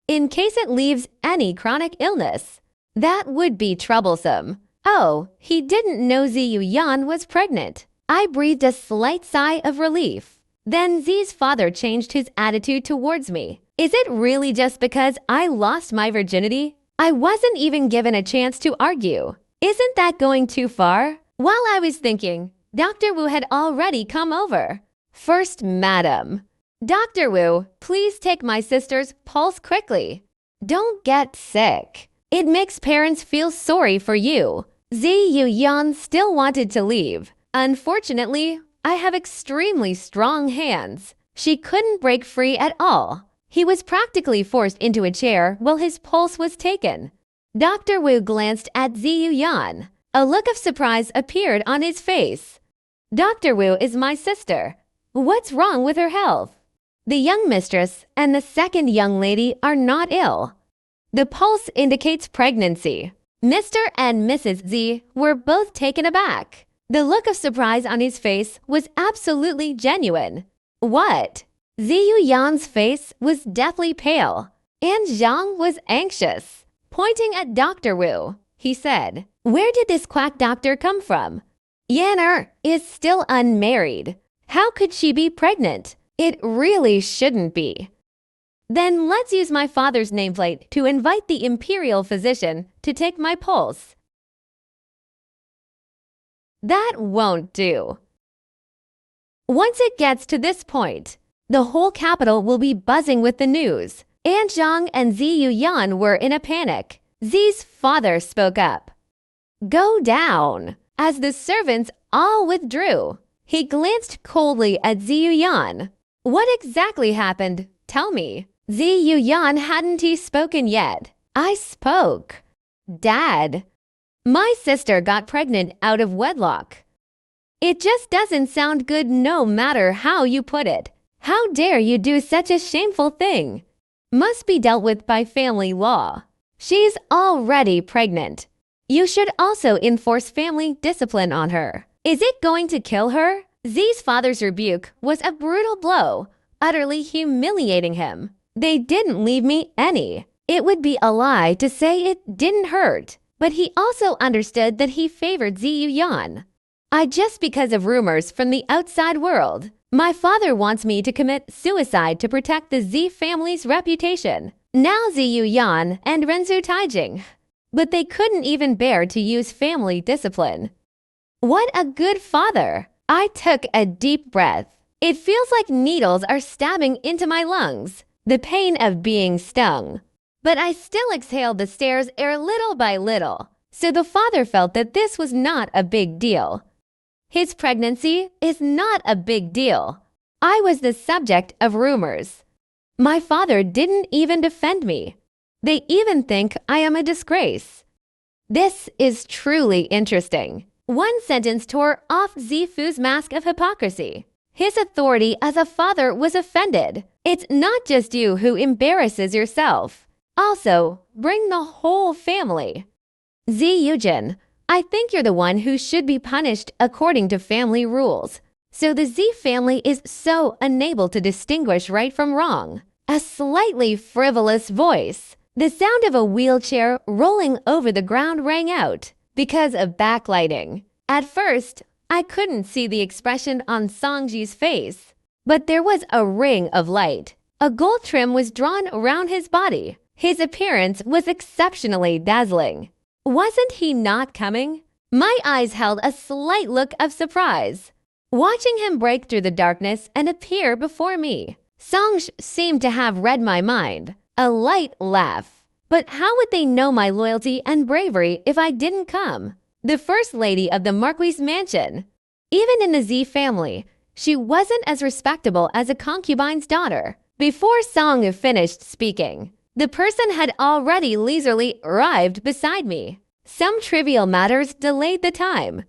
In case it leaves any chronic illness, that would be troublesome. Oh, he didn't know Ziyuyan was pregnant. I breathed a slight sigh of relief. Then Z's father changed his attitude towards me. Is it really just because I lost my virginity? I wasn't even given a chance to argue. Isn't that going too far? While I was thinking, Dr. Wu had already come over. First, Madam. Dr. Wu, please take my sister's pulse quickly. Don't get sick. It makes parents feel sorry for you. Ziyuyan still wanted to leave. Unfortunately, I have extremely strong hands. She couldn't break free at all. He was practically forced into a chair while his pulse was taken. Dr. Wu glanced at Ziyuyan. A look of surprise appeared on his face. Dr. Wu is my sister. What's wrong with her health? The young mistress and the second young lady are not ill. The pulse indicates pregnancy. Mr. and Mrs. Z were both taken aback. The look of surprise on his face was absolutely genuine. What? Ziyuyan's face was deathly pale, and Zhang was anxious. Pointing at Dr. Wu, he said, where did this quack doctor come from? Yan'er is still unmarried. How could she be pregnant? It really shouldn't be. Then let's use my father's nameplate to invite the imperial physician to take my pulse. That won't do. Once it gets to this point, the whole capital will be buzzing with the news. An Zhang and Ziyu Yan were in a panic. Zi's father spoke up. Go down. As the servants all withdrew, he glanced coldly at Ziyu Yan. What exactly happened? Tell me. Ziyu Yan hadn't he spoken yet. I spoke. Dad, my sister got pregnant out of wedlock. It just doesn't sound good no matter how you put it. How dare you do such a shameful thing? Must be dealt with by family law. She's already pregnant. You should also enforce family discipline on her. Is it going to kill her? Zi's father's rebuke was a brutal blow, utterly humiliating him. They didn't leave me any. It would be a lie to say it didn't hurt, but he also understood that he favored Ziyu Yan. Just because of rumors from the outside world. My father wants me to commit suicide to protect the Zi family's reputation. Now Ziyu Yan and Renzu Taijing. But they couldn't even bear to use family discipline. What a good father! I took a deep breath. It feels like needles are stabbing into my lungs. The pain of being stung. But I still exhaled the stairs air little by little. So the father felt that this was not a big deal. His pregnancy is not a big deal. I was the subject of rumors. My father didn't even defend me. They even think I am a disgrace. This is truly interesting. One sentence tore off Zifu's mask of hypocrisy. His authority as a father was offended. It's not just you who embarrasses yourself. Also, bring the whole family. Zi Yujin, I think you're the one who should be punished according to family rules. So the Zi family is so unable to distinguish right from wrong. A slightly frivolous voice. The sound of a wheelchair rolling over the ground rang out because of backlighting. At first, I couldn't see the expression on Songji's face, but there was a ring of light. A gold trim was drawn around his body. His appearance was exceptionally dazzling. Wasn't he not coming? My eyes held a slight look of surprise, watching him break through the darkness and appear before me. Songj seemed to have read my mind. A light laugh. But how would they know my loyalty and bravery if I didn't come? The first lady of the Marquis mansion. Even in the Zi family, she wasn't as respectable as a concubine's daughter. Before Song finished speaking, the person had already leisurely arrived beside me. Some trivial matters delayed the time.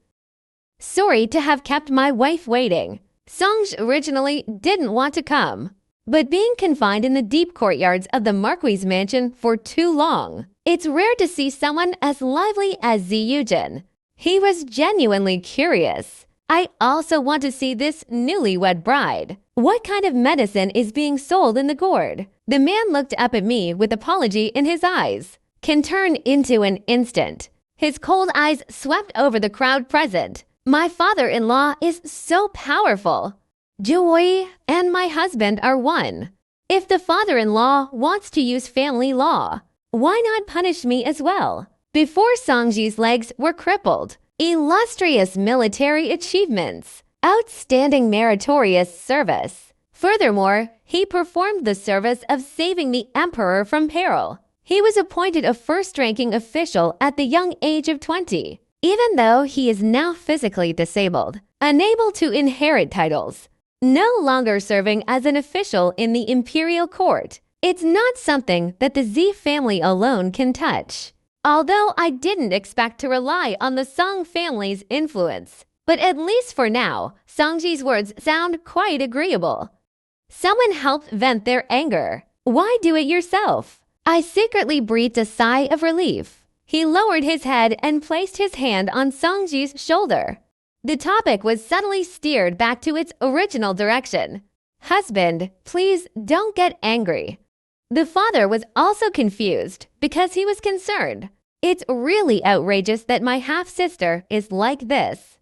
Sorry to have kept my wife waiting. Songj originally didn't want to come, but being confined in the deep courtyards of the Marquis mansion for too long, it's rare to see someone as lively as Zi Yujin. He was genuinely curious. I also want to see this newlywed bride. What kind of medicine is being sold in the gourd? The man looked up at me with apology in his eyes. Can turn into an instant. His cold eyes swept over the crowd present. My father-in-law is so powerful. Juoi and my husband are one. If the father-in-law wants to use family law, why not punish me as well? Before Songji's legs were crippled, illustrious military achievements, outstanding meritorious service. Furthermore, he performed the service of saving the emperor from peril. He was appointed a first-ranking official at the young age of 20, even though he is now physically disabled, unable to inherit titles, no longer serving as an official in the imperial court. It's not something that the Zi family alone can touch. Although I didn't expect to rely on the Song family's influence. But at least for now, Songji's words sound quite agreeable. Someone help vent their anger. Why do it yourself? I secretly breathed a sigh of relief. He lowered his head and placed his hand on Songji's shoulder. The topic was suddenly steered back to its original direction. Husband, please don't get angry. The father was also confused because he was concerned. It's really outrageous that my half-sister is like this.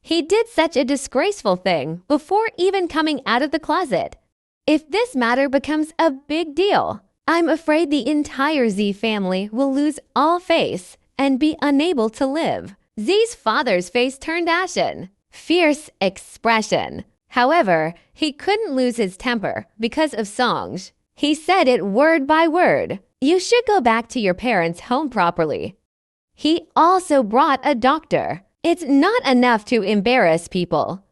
He did such a disgraceful thing before even coming out of the closet. If this matter becomes a big deal, I'm afraid the entire Zi family will lose all face and be unable to live. Z's father's face turned ashen. Fierce expression. However, he couldn't lose his temper because of songs. He said it word by word. You should go back to your parents' home properly. He also brought a doctor. It's not enough to embarrass people.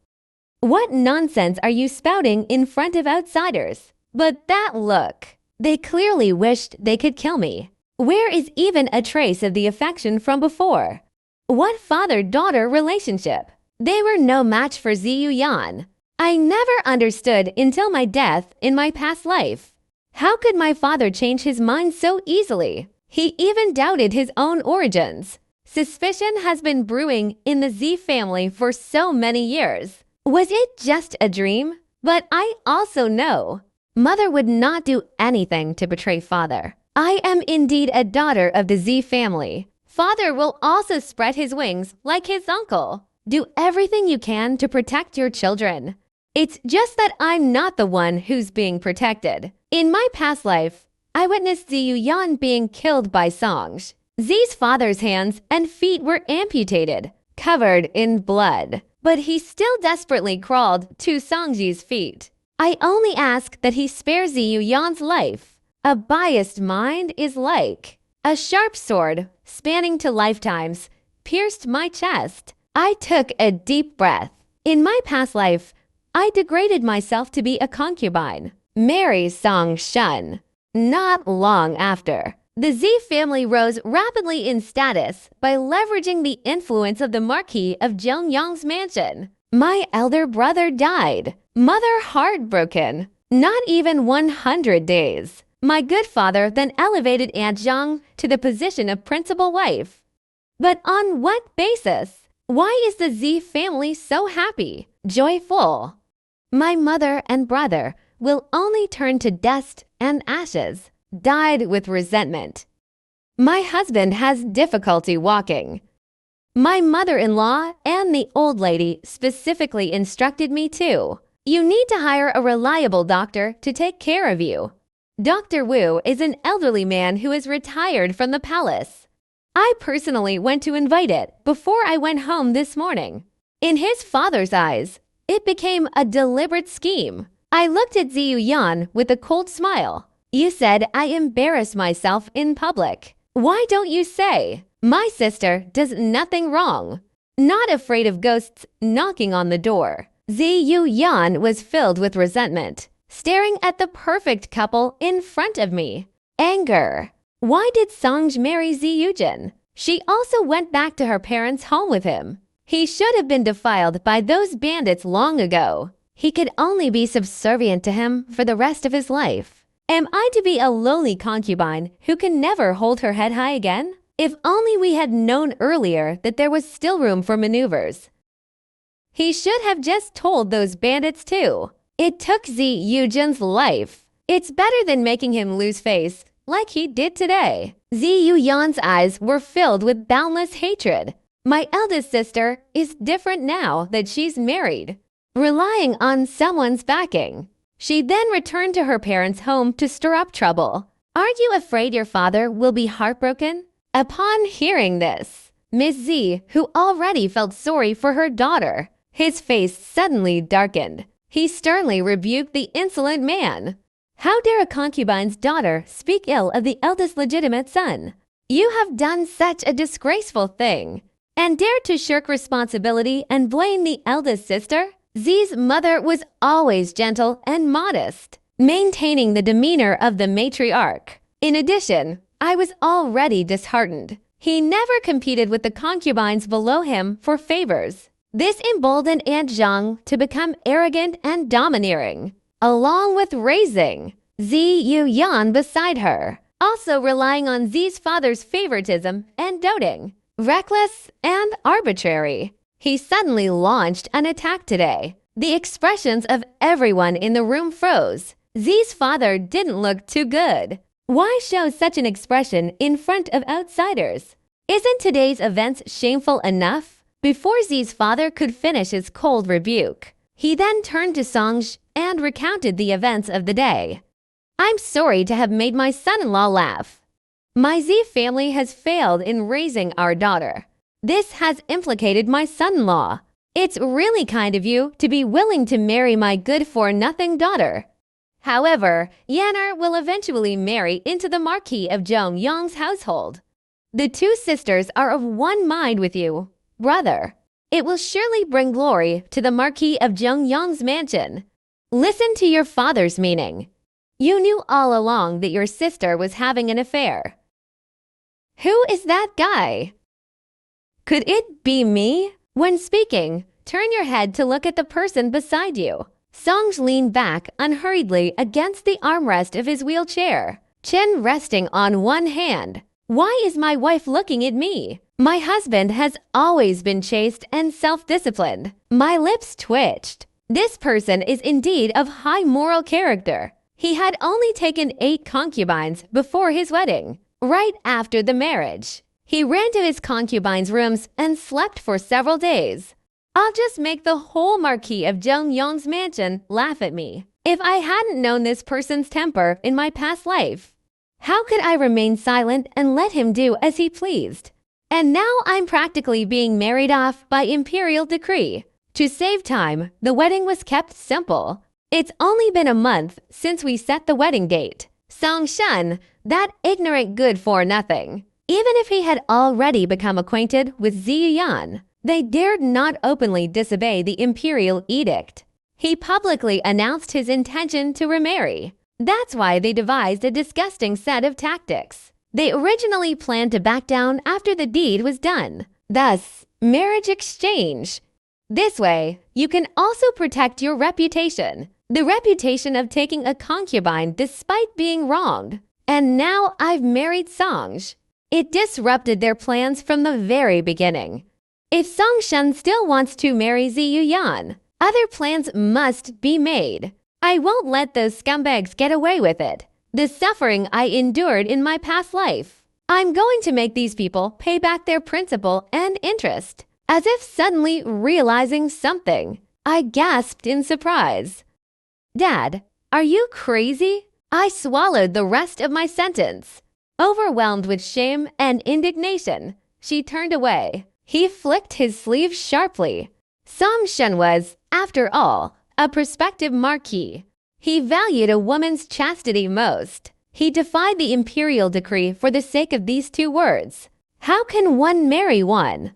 What nonsense are you spouting in front of outsiders? But that look. They clearly wished they could kill me. Where is even a trace of the affection from before? What father-daughter relationship? They were no match for Ziyu Yan. I never understood until my death in my past life. How could my father change his mind so easily? He even doubted his own origins. Suspicion has been brewing in the Z family for so many years. Was it just a dream? But I also know. Mother would not do anything to betray father. I am indeed a daughter of the Z family. Father will also spread his wings like his uncle. Do everything you can to protect your children. It's just that I'm not the one who's being protected. In my past life, I witnessed Ziyu Yan being killed by Songs. Z's father's hands and feet were amputated, covered in blood, but he still desperately crawled to Songji's feet. I only ask that he spare Ziyu Yan's life. A biased mind is like a sharp sword spanning to lifetimes, pierced my chest. I took a deep breath. In my past life, I degraded myself to be a concubine. Marries Song Shun. Not long after, the Z family rose rapidly in status by leveraging the influence of the Marquis of Zhengyang's mansion. My elder brother died. Mother heartbroken. Not even 100 days. My good father then elevated Aunt Zhang to the position of principal wife. But on what basis? Why is the Z family so happy, joyful? My mother and brother will only turn to dust and ashes, died with resentment. My husband has difficulty walking. My mother-in-law and the old lady specifically instructed me to. You need to hire a reliable doctor to take care of you. Dr. Wu is an elderly man who is retired from the palace. I personally went to invite it before I went home this morning. In his father's eyes, it became a deliberate scheme. I looked at Ziyu Yan with a cold smile. You said I embarrass myself in public. Why don't you say, my sister does nothing wrong? Not afraid of ghosts knocking on the door. Ziyu Yan was filled with resentment, staring at the perfect couple in front of me. Anger. Why did Sonj marry Ziyujin? She also went back to her parents' home with him. He should have been defiled by those bandits long ago. He could only be subservient to him for the rest of his life. Am I to be a lowly concubine who can never hold her head high again? If only we had known earlier that there was still room for maneuvers. He should have just told those bandits too. It took Ziyujin's life. It's better than making him lose face like he did today. Ziyu Yan's eyes were filled with boundless hatred. My eldest sister is different now that she's married, relying on someone's backing. She then returned to her parents' home to stir up trouble. Aren't you afraid your father will be heartbroken? Upon hearing this, Miss Z, who already felt sorry for her daughter, his face suddenly darkened. He sternly rebuked the insolent man. How dare a concubine's daughter speak ill of the eldest legitimate son? You have done such a disgraceful thing, and dared to shirk responsibility and blame the eldest sister? Z's mother was always gentle and modest, maintaining the demeanor of the matriarch. In addition, I was already disheartened. He never competed with the concubines below him for favors. This emboldened Aunt Zhang to become arrogant and domineering, along with raising Ziyu Yan beside her, also relying on Z's father's favoritism and doting. Reckless and arbitrary. He suddenly launched an attack today. The expressions of everyone in the room froze. Z's father didn't look too good. Why show such an expression in front of outsiders? Isn't today's events shameful enough? Before Z's father could finish his cold rebuke, he then turned to Sonj and recounted the events of the day. I'm sorry to have made my son-in-law laugh. My Z family has failed in raising our daughter. This has implicated my son-in-law. It's really kind of you to be willing to marry my good-for-nothing daughter. However, Yanar will eventually marry into the Marquis of Zhongyang's household. The two sisters are of one mind with you, brother. It will surely bring glory to the Marquis of Zhongyang's mansion. Listen to your father's meaning. You knew all along that your sister was having an affair. Who is that guy? Could it be me? When speaking, turn your head to look at the person beside you. Songs leaned back unhurriedly against the armrest of his wheelchair, chin resting on one hand. Why is my wife looking at me? My husband has always been chaste and self-disciplined. My lips twitched. This person is indeed of high moral character. He had only taken 8 concubines before his wedding, right after the marriage. He ran to his concubines' rooms and slept for several days. I'll just make the whole Marquis of Zhongyang's mansion laugh at me if I hadn't known this person's temper in my past life. How could I remain silent and let him do as he pleased? And now I'm practically being married off by imperial decree. To save time, the wedding was kept simple. It's only been a month since we set the wedding date. Song Shun, that ignorant good-for-nothing. Even if he had already become acquainted with Zi Yuyan, they dared not openly disobey the imperial edict. He publicly announced his intention to remarry. That's why they devised a disgusting set of tactics. They originally planned to back down after the deed was done. Thus, marriage exchange. This way, you can also protect your reputation. The reputation of taking a concubine despite being wronged. And now I've married Songe. It disrupted their plans from the very beginning. If Song Shun still wants to marry Zi Yuyan, other plans must be made. I won't let those scumbags get away with it. The suffering I endured in my past life. I'm going to make these people pay back their principal and interest. As if suddenly realizing something, I gasped in surprise. Dad, are you crazy? I swallowed the rest of my sentence. Overwhelmed with shame and indignation, she turned away. He flicked his sleeve sharply. Song Shun was, after all, a prospective marquis. He valued a woman's chastity most. He defied the imperial decree for the sake of these 2 words. How can one marry one?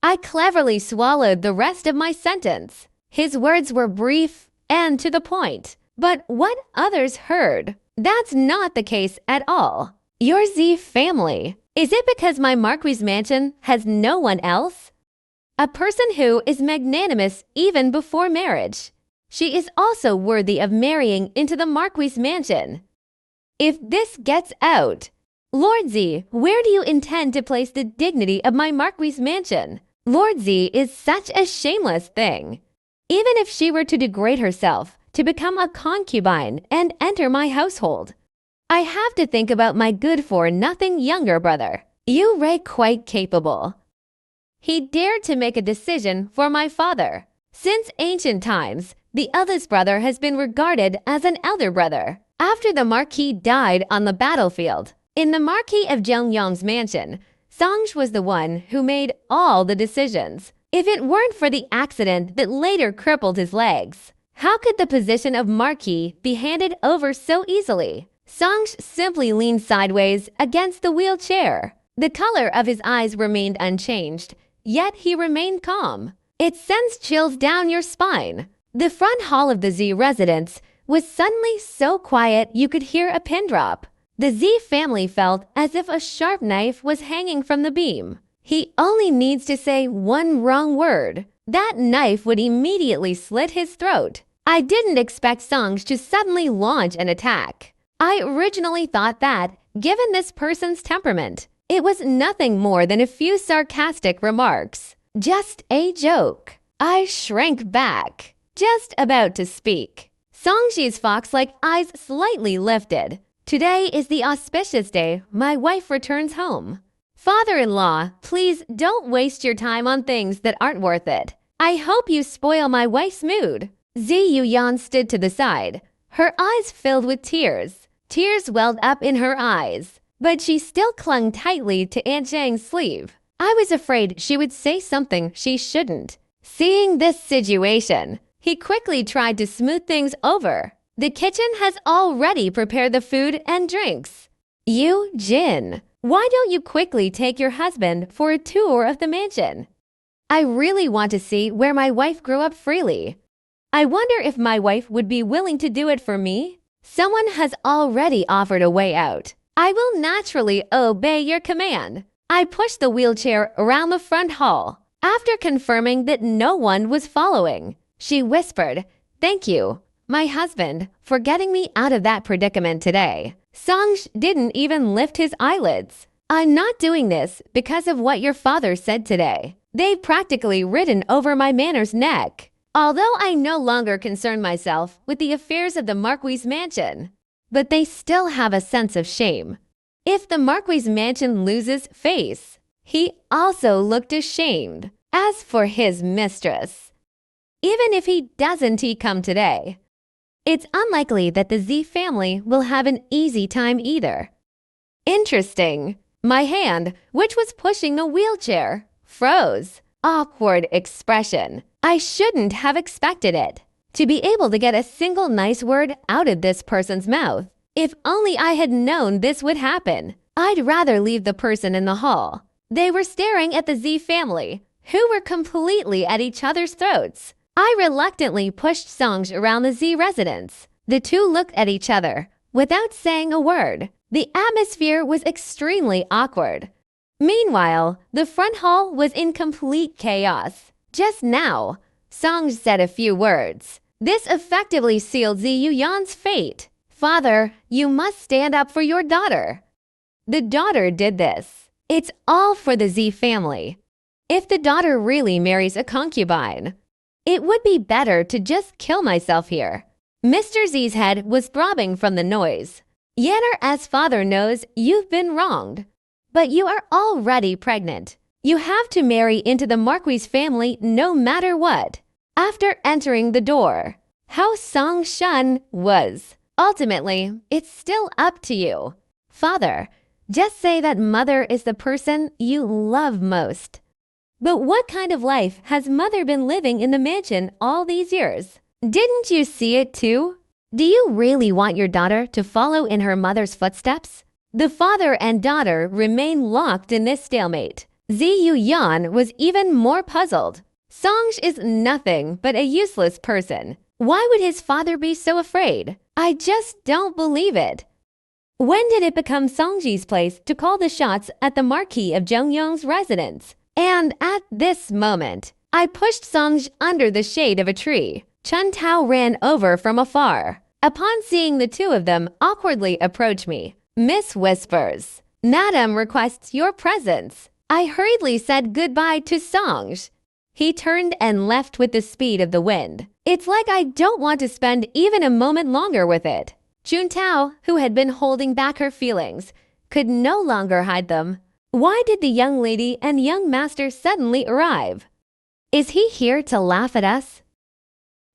I cleverly swallowed the rest of my sentence. His words were brief and to the point. But what others heard, that's not the case at all. Your Z family. Is it because my Marquis mansion has no one else? A person who is magnanimous even before marriage. She is also worthy of marrying into the Marquis mansion. If this gets out, Lord Z, where do you intend to place the dignity of my Marquis mansion? Lord Z is such a shameless thing. Even if she were to degrade herself to become a concubine and enter my household, I have to think about my good-for-nothing younger brother. You Ray quite capable. He dared to make a decision for my father. Since ancient times, the eldest brother has been regarded as an elder brother. After the Marquis died on the battlefield, in the Marquis of Zhongyang's mansion, Songe was the one who made all the decisions. If it weren't for the accident that later crippled his legs, how could the position of Marquis be handed over so easily? Songe simply leaned sideways against the wheelchair. The color of his eyes remained unchanged, yet he remained calm. It sends chills down your spine. The front hall of the Z residence was suddenly so quiet you could hear a pin drop. The Z family felt as if a sharp knife was hanging from the beam. He only needs to say one wrong word. That knife would immediately slit his throat. I didn't expect Songe to suddenly launch an attack. I originally thought that, given this person's temperament, it was nothing more than a few sarcastic remarks. Just a joke. I shrank back, just about to speak. Songji's fox-like eyes slightly lifted. Today is the auspicious day my wife returns home. Father-in-law, please don't waste your time on things that aren't worth it. I hope you spoil my wife's mood. Zi Yuyan stood to the side, her eyes filled with tears. Tears welled up in her eyes, but she still clung tightly to Aunt Zhang's sleeve. I was afraid she would say something she shouldn't. Seeing this situation, he quickly tried to smooth things over. The kitchen has already prepared the food and drinks. You, Jin, why don't you quickly take your husband for a tour of the mansion? I really want to see where my wife grew up freely. I wonder if my wife would be willing to do it for me? Someone has already offered a way out. I will naturally obey your command. I pushed the wheelchair around the front hall. After confirming that no one was following, she whispered, "Thank you, my husband, for getting me out of that predicament today." Song didn't even lift his eyelids. I'm not doing this because of what your father said today. They've practically ridden over my manor's neck. Although I no longer concern myself with the affairs of the Marquis mansion, but they still have a sense of shame. If the Marquis mansion loses face, he also looked ashamed. As for his mistress, even if he doesn't come today, it's unlikely that the Z family will have an easy time either. Interesting. My hand, which was pushing the wheelchair, froze. Awkward expression. I shouldn't have expected it. To be able to get a single nice word out of this person's mouth. If only I had known this would happen. I'd rather leave the person in the hall. They were staring at the Z family, who were completely at each other's throats. I reluctantly pushed Song around the Z residence. The two looked at each other without saying a word. The atmosphere was extremely awkward. Meanwhile, the front hall was in complete chaos. Just now, Song said a few words. This effectively sealed Zi Yuyan's fate. "Father, you must stand up for your daughter." The daughter did this. It's all for the Z family. If the daughter really marries a concubine, it would be better to just kill myself here. Mr. Z's head was throbbing from the noise. Yenner, as father knows, you've been wronged. But you are already pregnant. You have to marry into the Marquis family no matter what. After entering the door, how Song Shun was. Ultimately, it's still up to you. Father, just say that mother is the person you love most. But what kind of life has mother been living in the mansion all these years? Didn't you see it too? Do you really want your daughter to follow in her mother's footsteps? The father and daughter remain locked in this stalemate. Zi Yuyan was even more puzzled. Song is nothing but a useless person. Why would his father be so afraid? I just don't believe it. When did it become Songji's place to call the shots at the Marquis of Zhongyong's residence? And at this moment, I pushed Song under the shade of a tree. Chun Tao ran over from afar. Upon seeing the two of them awkwardly approach me, Miss whispers, "Madam requests your presence." I hurriedly said goodbye to Song. He turned and left with the speed of the wind. It's like I don't want to spend even a moment longer with it. Chun Tao, who had been holding back her feelings, could no longer hide them. Why did the young lady and young master suddenly arrive? Is he here to laugh at us?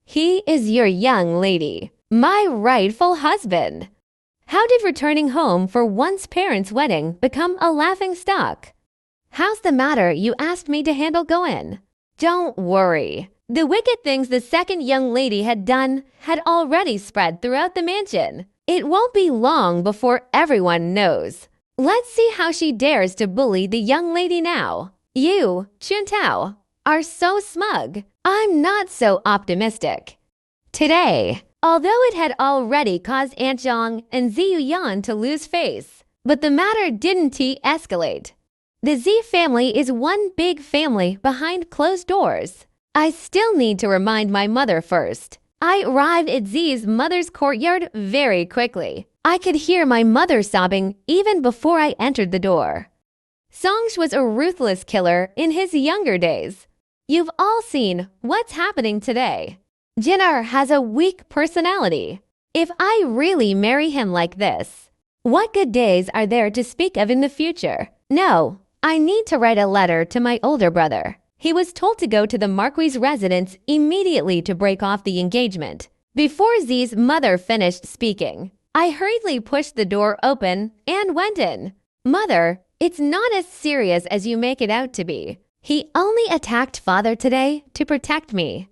He is your young lady, my rightful husband. How did returning home for one's parents' wedding become a laughing stock? How's the matter you asked me to handle going? Don't worry. The wicked things the second young lady had done had already spread throughout the mansion. It won't be long before everyone knows. Let's see how she dares to bully the young lady now. You, Chun Tao, are so smug. I'm not so optimistic. Today, although it had already caused Aunt Zhang and Zi Yuyan to lose face, but the matter didn't escalate. The Z family is one big family behind closed doors. I still need to remind my mother first. I arrived at Z's mother's courtyard very quickly. I could hear my mother sobbing even before I entered the door. Song was a ruthless killer in his younger days. You've all seen what's happening today. Jinner has a weak personality. If I really marry him like this, what good days are there to speak of in the future? No, I need to write a letter to my older brother. He was told to go to the Marquis' residence immediately to break off the engagement. Before Z's mother finished speaking, I hurriedly pushed the door open and went in. "Mother, It's not as serious as you make it out to be. He only attacked father today to protect me.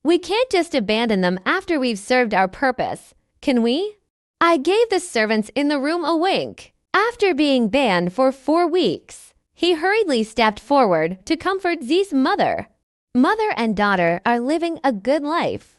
We can't just abandon them after we've served our purpose, can we? I gave the servants in the room a wink. After being banned for 4 weeks, he hurriedly stepped forward to comfort Z's mother. Mother and daughter are living a good life.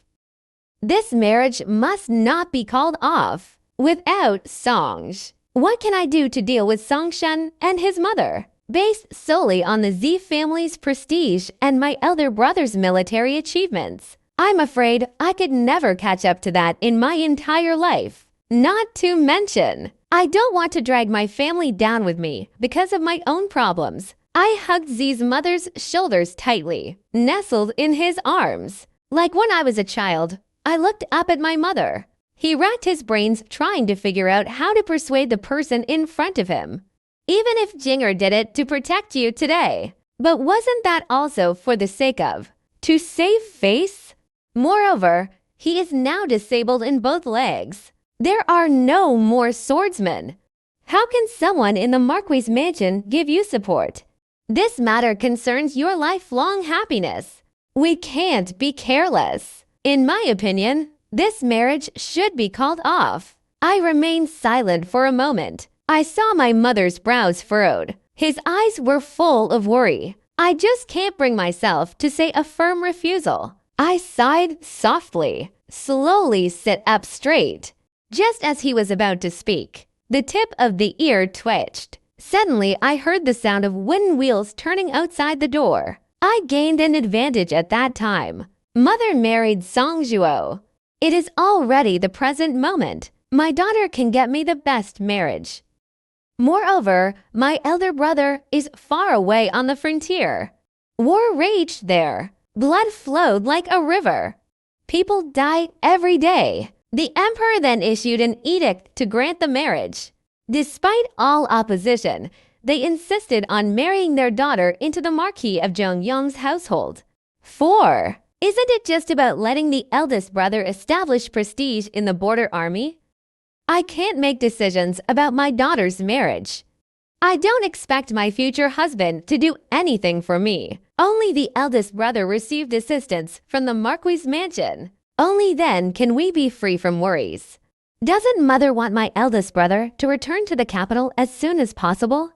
This marriage must not be called off without Songs. What can I do to deal with Songshen and his mother? Based solely on the Z family's prestige and my elder brother's military achievements, I'm afraid I could never catch up to that in my entire life. Not to mention, I don't want to drag my family down with me because of my own problems. I hugged Z's mother's shoulders tightly, nestled in his arms. Like when I was a child, I looked up at my mother. He racked his brains trying to figure out how to persuade the person in front of him. Even if Jinger did it to protect you today. But wasn't that also for the sake of, to save face? Moreover, he is now disabled in both legs. There are no more swordsmen. How can someone in the Marquis mansion give you support? This matter concerns your lifelong happiness. We can't be careless. In my opinion, this marriage should be called off. I remained silent for a moment. I saw my mother's brows furrowed. His eyes were full of worry. I just can't bring myself to say a firm refusal. I sighed softly, slowly sat up straight. Just as he was about to speak, the tip of the ear twitched. Suddenly, I heard the sound of wooden wheels turning outside the door. I gained an advantage at that time. Mother married Song Zhuo. It is already the present moment. My daughter can get me the best marriage. Moreover, my elder brother is far away on the frontier. War raged there. Blood flowed like a river. People die every day. The emperor then issued an edict to grant the marriage. Despite all opposition, they insisted on marrying their daughter into the Marquis of Zhongyang's household. 4. Isn't it just about letting the eldest brother establish prestige in the border army? I can't make decisions about my daughter's marriage. I don't expect my future husband to do anything for me. Only the eldest brother received assistance from the Marquis mansion. Only then can we be free from worries. Doesn't mother want my eldest brother to return to the capital as soon as possible?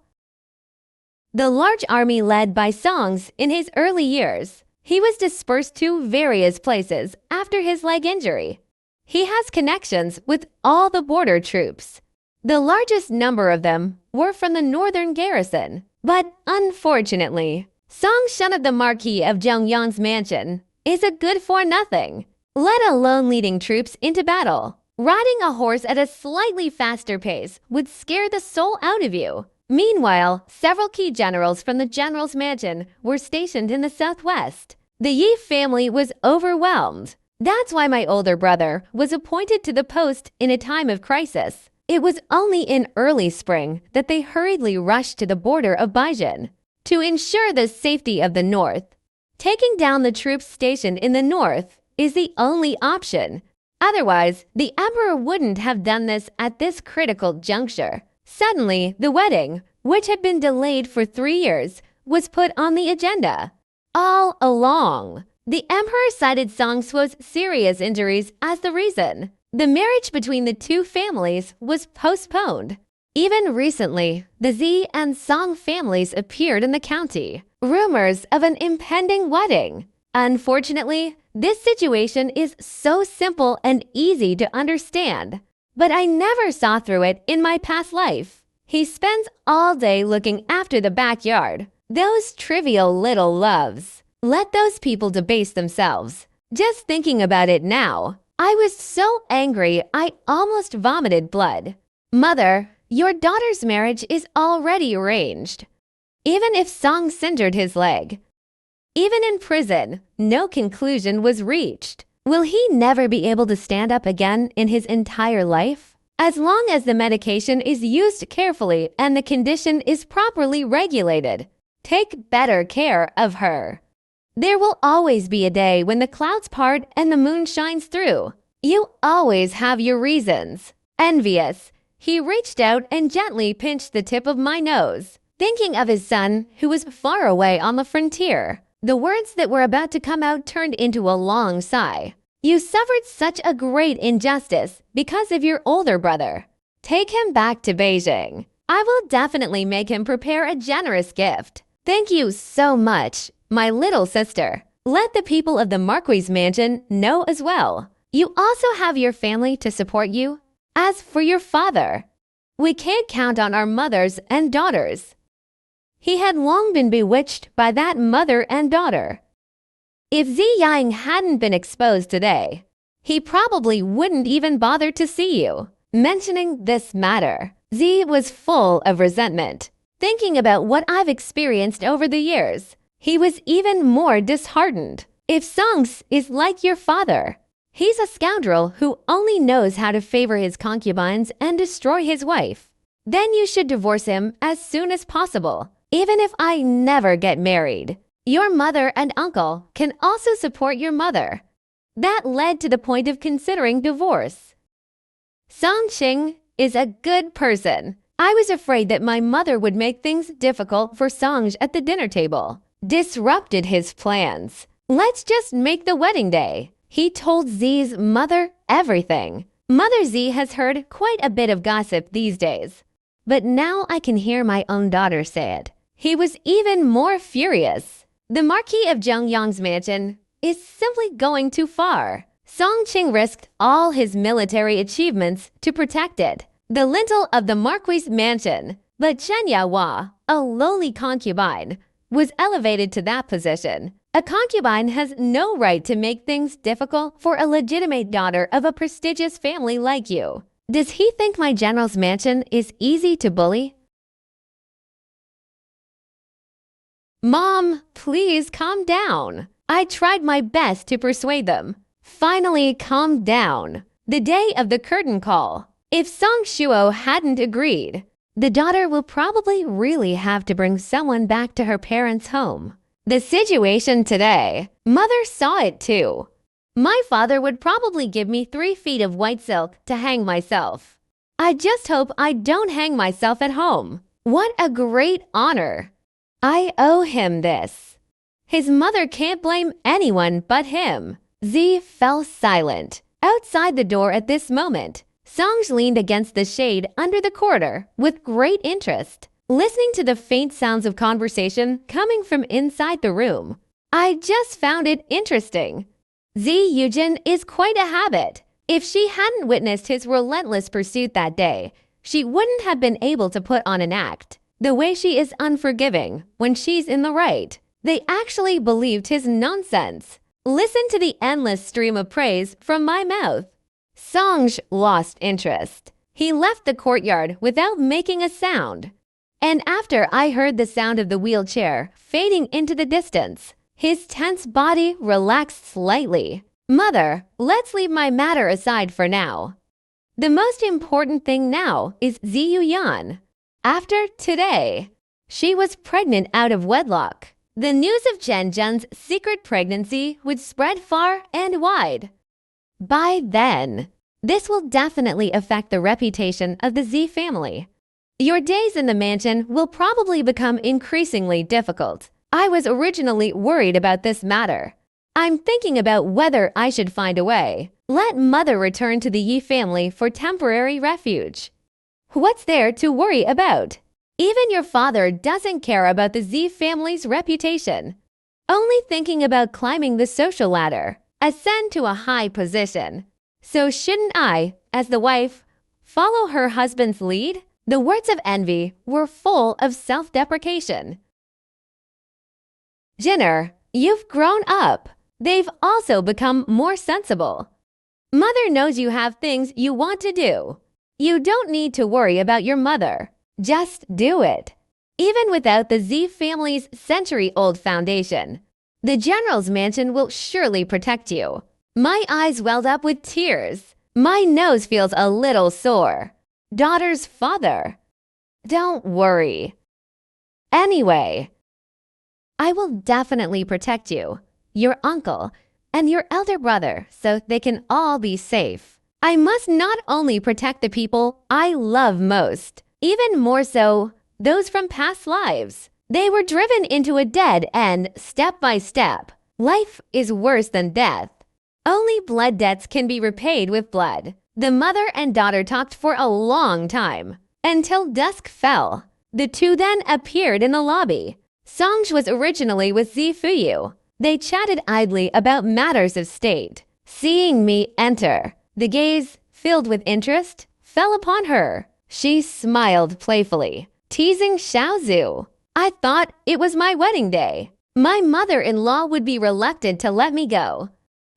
The large army led by Songs in his early years, he was dispersed to various places after his leg injury. He has connections with all the border troops. The largest number of them were from the northern garrison. But unfortunately, Song Shun of the Marquis of Zhongyang's mansion is a good-for-nothing, let alone leading troops into battle. Riding a horse at a slightly faster pace would scare the soul out of you. Meanwhile, several key generals from the general's mansion were stationed in the southwest. The Yi family was overwhelmed. That's why my older brother was appointed to the post in a time of crisis. It was only in early spring that they hurriedly rushed to the border of Baijin to ensure the safety of the north. Taking down the troops stationed in the north is the only option. Otherwise, the emperor wouldn't have done this at this critical juncture. Suddenly, the wedding, which had been delayed for 3 years, was put on the agenda. All along, the emperor cited Song Suo's serious injuries as the reason. The marriage between the two families was postponed. Even recently, the Z and Song families appeared in the county. Rumors of an impending wedding. Unfortunately, this situation is so simple and easy to understand. But I never saw through it in my past life. He spends all day looking after the backyard. Those trivial little loves. Let those people debase themselves. Just thinking about it now, I was so angry I almost vomited blood. Mother, your daughter's marriage is already arranged. Even if Song singered his leg. Even in prison, no conclusion was reached. Will he never be able to stand up again in his entire life? As long as the medication is used carefully and the condition is properly regulated, take better care of her. There will always be a day when the clouds part and the moon shines through. You always have your reasons. Envious, he reached out and gently pinched the tip of my nose. thinking of his son who was far away on the frontier. The words that were about to come out turned into a long sigh. You suffered such a great injustice because of your older brother. Take him back to Beijing. I will definitely make him prepare a generous gift. Thank you so much, my little sister. Let the people of the Marquis mansion know as well. You also have your family to support you. As for your father, we can't count on our mothers and daughters. He had long been bewitched by that mother and daughter. If Zi Yang hadn't been exposed today, he probably wouldn't even bother to see you. Mentioning this matter, Zi was full of resentment. Thinking about what I've experienced over the years, he was even more disheartened. If Songs is like your father, he's a scoundrel who only knows how to favor his concubines and destroy his wife. Then you should divorce him as soon as possible, even if I never get married. Your mother and uncle can also support your mother. That led to the point of considering divorce. Song Qing is a good person. I was afraid that my mother would make things difficult for Songe at the dinner table. Disrupted his plans. Let's just make the wedding day. He told Z's mother everything. Mother Z has heard quite a bit of gossip these days. But now I can hear my own daughter say it. He was even more furious. The Marquis of Zhengyang's mansion is simply going too far. Song Qing risked all his military achievements to protect it. The lintel of the Marquis mansion, but Chen Yahua, a lowly concubine, was elevated to that position. A concubine has no right to make things difficult for a legitimate daughter of a prestigious family like you. Does he think my general's mansion is easy to bully? Mom, please calm down. I tried my best to persuade them. Finally, calm down. The day of the curtain call. If Song Shuo hadn't agreed, the daughter will probably really have to bring someone back to her parents' home. The situation today, mother saw it too. My father would probably give me 3 feet of white silk to hang myself. I just hope I don't hang myself at home. What a great honor. I owe him this. His mother can't blame anyone but him. Z fell silent. Outside the door at this moment, Songe leaned against the shade under the corridor with great interest, listening to the faint sounds of conversation coming from inside the room. I just found it interesting. Z Yujin is quite a habit. If she hadn't witnessed his relentless pursuit that day, she wouldn't have been able to put on an act. The way she is unforgiving when she's in the right. They actually believed his nonsense. Listen to the endless stream of praise from my mouth. Songe lost interest. He left the courtyard without making a sound. And after I heard the sound of the wheelchair fading into the distance, his tense body relaxed slightly. Mother, let's leave my matter aside for now. The most important thing now is Ziyu Yan. After today, she was pregnant out of wedlock. The news of Chen Zhen's secret pregnancy would spread far and wide. By then, this will definitely affect the reputation of the Z family. Your days in the mansion will probably become increasingly difficult. I was originally worried about this matter. I'm thinking about whether I should find a way. Let mother return to the Yi family for temporary refuge. What's there to worry about? Even your father doesn't care about the Z family's reputation. Only thinking about climbing the social ladder, ascend to a high position. So shouldn't I, as the wife, follow her husband's lead? The words of envy were full of self-deprecation. Jinner, you've grown up. They've also become more sensible. Mother knows you have things you want to do. You don't need to worry about your mother. Just do it. Even without the Z family's century-old foundation, the general's mansion will surely protect you. My eyes welled up with tears. My nose feels a little sore. Daughter's father. Don't worry. Anyway, I will definitely protect you, your uncle, and your elder brother so they can all be safe. I must not only protect the people I love most, even more so those from past lives. They were driven into a dead end step by step. Life is worse than death. Only blood debts can be repaid with blood. The mother and daughter talked for a long time, until dusk fell. The two then appeared in the lobby. Songe was originally with Zifuyu. They chatted idly about matters of state. Seeing me enter, the gaze, filled with interest, fell upon her. She smiled playfully, teasing Xiaozu. I thought it was my wedding day. My mother-in-law would be reluctant to let me go.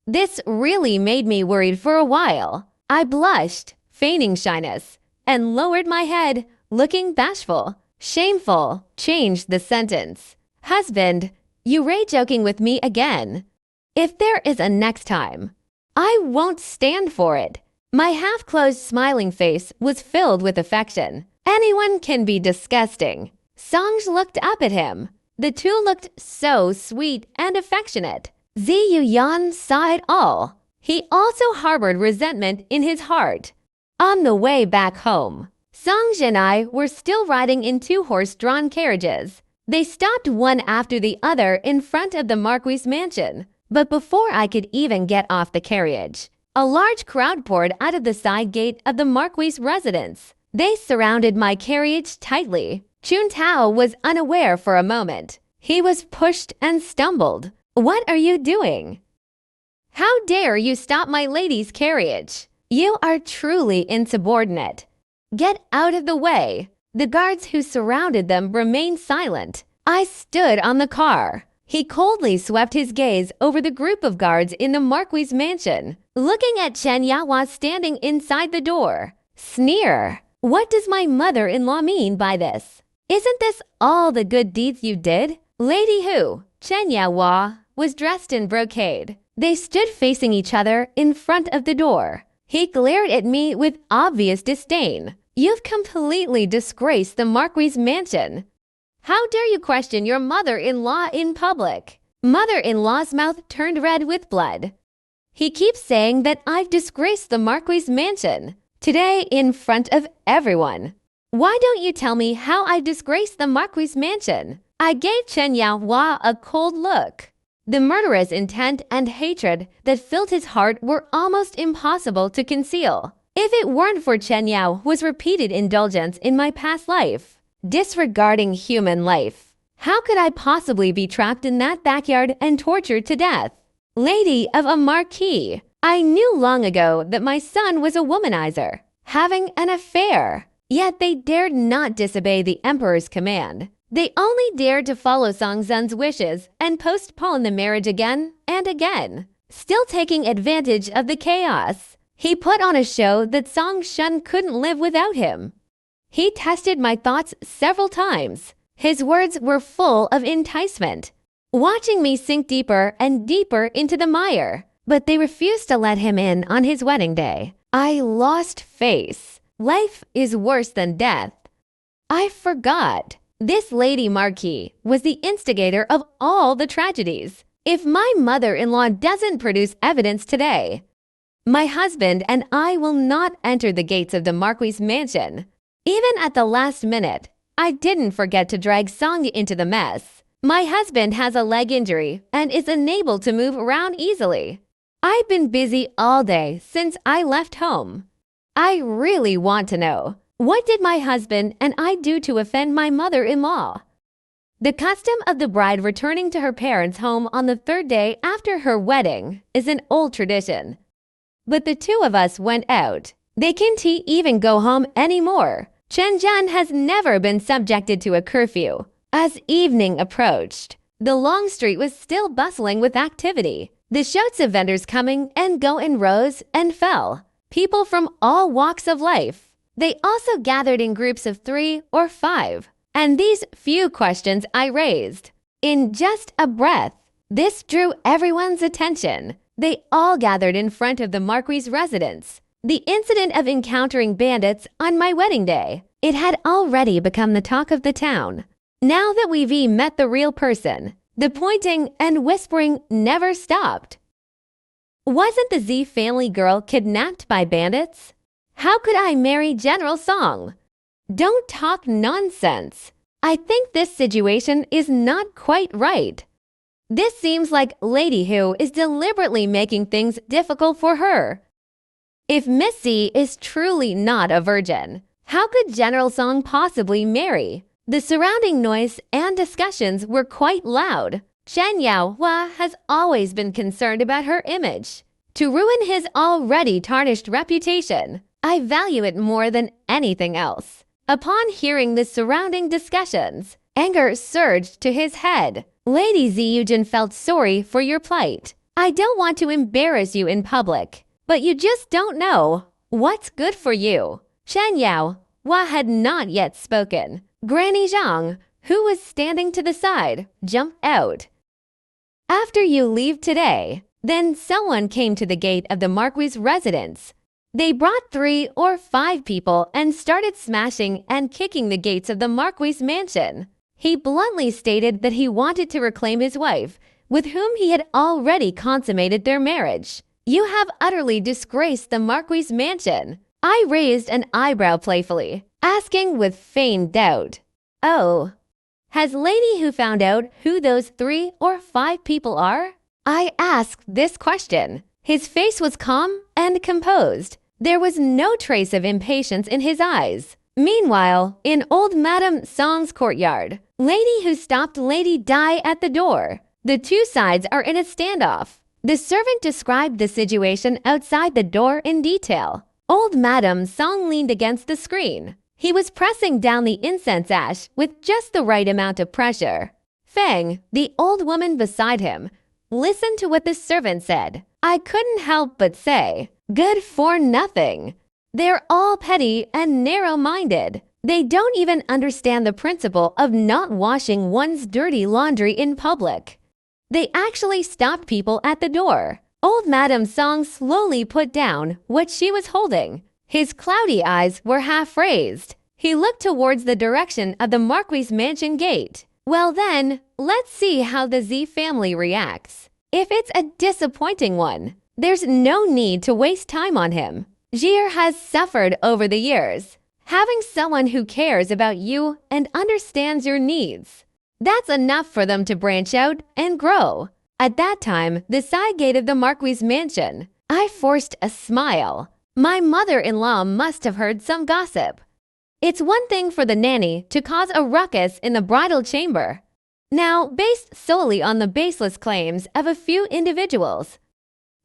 This really made me worried for a while. I blushed, feigning shyness, and lowered my head, looking bashful. Shameful, changed the sentence. Husband, you joking with me again. If there is a next time, I won't stand for it. My half-closed smiling face was filled with affection. Anyone can be disgusting. Songe looked up at him. The two looked so sweet and affectionate. Ziyu Yan saw it all. He also harbored resentment in his heart. On the way back home, Songe and I were still riding in two horse-drawn carriages. They stopped one after the other in front of the Marquis mansion. But before I could even get off the carriage, a large crowd poured out of the side gate of the Marquis' residence. They surrounded my carriage tightly. Chun Tao was unaware for a moment. He was pushed and stumbled. What are you doing? How dare you stop my lady's carriage? You are truly insubordinate. Get out of the way. The guards who surrounded them remained silent. I stood on the car. He coldly swept his gaze over the group of guards in the Marquis' mansion, looking at Chen Yawa standing inside the door. Sneer. What does my mother-in-law mean by this? Isn't this all the good deeds you did? Lady Hu, Chen Yawa, was dressed in brocade. They stood facing each other in front of the door. He glared at me with obvious disdain. You've completely disgraced the Marquis' mansion. How dare you question your mother-in-law in public? Mother-in-law's mouth turned red with blood. He keeps saying that I've disgraced the Marquis' mansion. Today, in front of everyone. Why don't you tell me how I disgraced the Marquis' mansion? I gave Chen Yaohua a cold look. The murderous intent and hatred that filled his heart were almost impossible to conceal. If it weren't for Chen Yao's repeated indulgence in my past life, disregarding human life, how could I possibly be trapped in that backyard and tortured to death? Lady of a marquis, I knew long ago that my son was a womanizer, having an affair. Yet they dared not disobey the emperor's command. They only dared to follow Song Zhen's wishes and postpone the marriage again and again. Still taking advantage of the chaos, he put on a show that Song Shen couldn't live without him. He tested my thoughts several times. His words were full of enticement, watching me sink deeper and deeper into the mire. But they refused to let him in on his wedding day. I lost face. Life is worse than death. I forgot. This Lady Marquis was the instigator of all the tragedies. If my mother-in-law doesn't produce evidence today, my husband and I will not enter the gates of the Marquis' mansion. Even at the last minute, I didn't forget to drag Song into the mess. My husband has a leg injury and is unable to move around easily. I've been busy all day since I left home. I really want to know, what did my husband and I do to offend my mother-in-law? The custom of the bride returning to her parents' home on the third day after her wedding is an old tradition. But the two of us went out. They can't even go home anymore. Shenzhen has never been subjected to a curfew. As evening approached, the long street was still bustling with activity. The shouts of vendors coming and going rose and fell. People from all walks of life. They also gathered in groups of 3 or 5. And these few questions I raised, in just a breath, this drew everyone's attention. They all gathered in front of the Marquis' residence. The incident of encountering bandits on my wedding day, it had already become the talk of the town. Now that we've met the real person, the pointing and whispering never stopped. Wasn't the Z family girl kidnapped by bandits? How could I marry General Song? Don't talk nonsense. I think this situation is not quite right. This seems like Lady Who is deliberately making things difficult for her. If Miss C is truly not a virgin, how could General Song possibly marry? The surrounding noise and discussions were quite loud. Chen Yaohua has always been concerned about her image. To ruin his already tarnished reputation, I value it more than anything else. Upon hearing the surrounding discussions, anger surged to his head. Lady Ziyujin felt sorry for your plight. I don't want to embarrass you in public, but you just don't know what's good for you. Chen Yaohua had not yet spoken. Granny Zhang, who was standing to the side, jumped out. After you leave today, then someone came to the gate of the Marquis' residence. They brought 3 or 5 people and started smashing and kicking the gates of the Marquis' mansion. He bluntly stated that he wanted to reclaim his wife, with whom he had already consummated their marriage. You have utterly disgraced the Marquis' mansion. I raised an eyebrow playfully, asking with feigned doubt, "Oh, has Lady Who found out who those 3 or 5 people are?" I asked this question. His face was calm and composed. There was no trace of impatience in his eyes. Meanwhile, in old Madame Song's courtyard, Lady Who stopped Lady Dai at the door. The two sides are in a standoff. The servant described the situation outside the door in detail. Old Madame Song leaned against the screen. He was pressing down the incense ash with just the right amount of pressure. Feng, the old woman beside him, listened to what the servant said. I couldn't help but say, good for nothing. They're all petty and narrow-minded. They don't even understand the principle of not washing one's dirty laundry in public. They actually stopped people at the door. Old Madame Song slowly put down what she was holding. His cloudy eyes were half raised. He looked towards the direction of the Marquis' mansion gate. Well then, let's see how the Z family reacts. If it's a disappointing one, there's no need to waste time on him. Jir has suffered over the years. Having someone who cares about you and understands your needs, that's enough for them to branch out and grow. At that time, the side gate of the Marquis' mansion, I forced a smile. My mother-in-law must have heard some gossip. It's one thing for the nanny to cause a ruckus in the bridal chamber. Now, based solely on the baseless claims of a few individuals.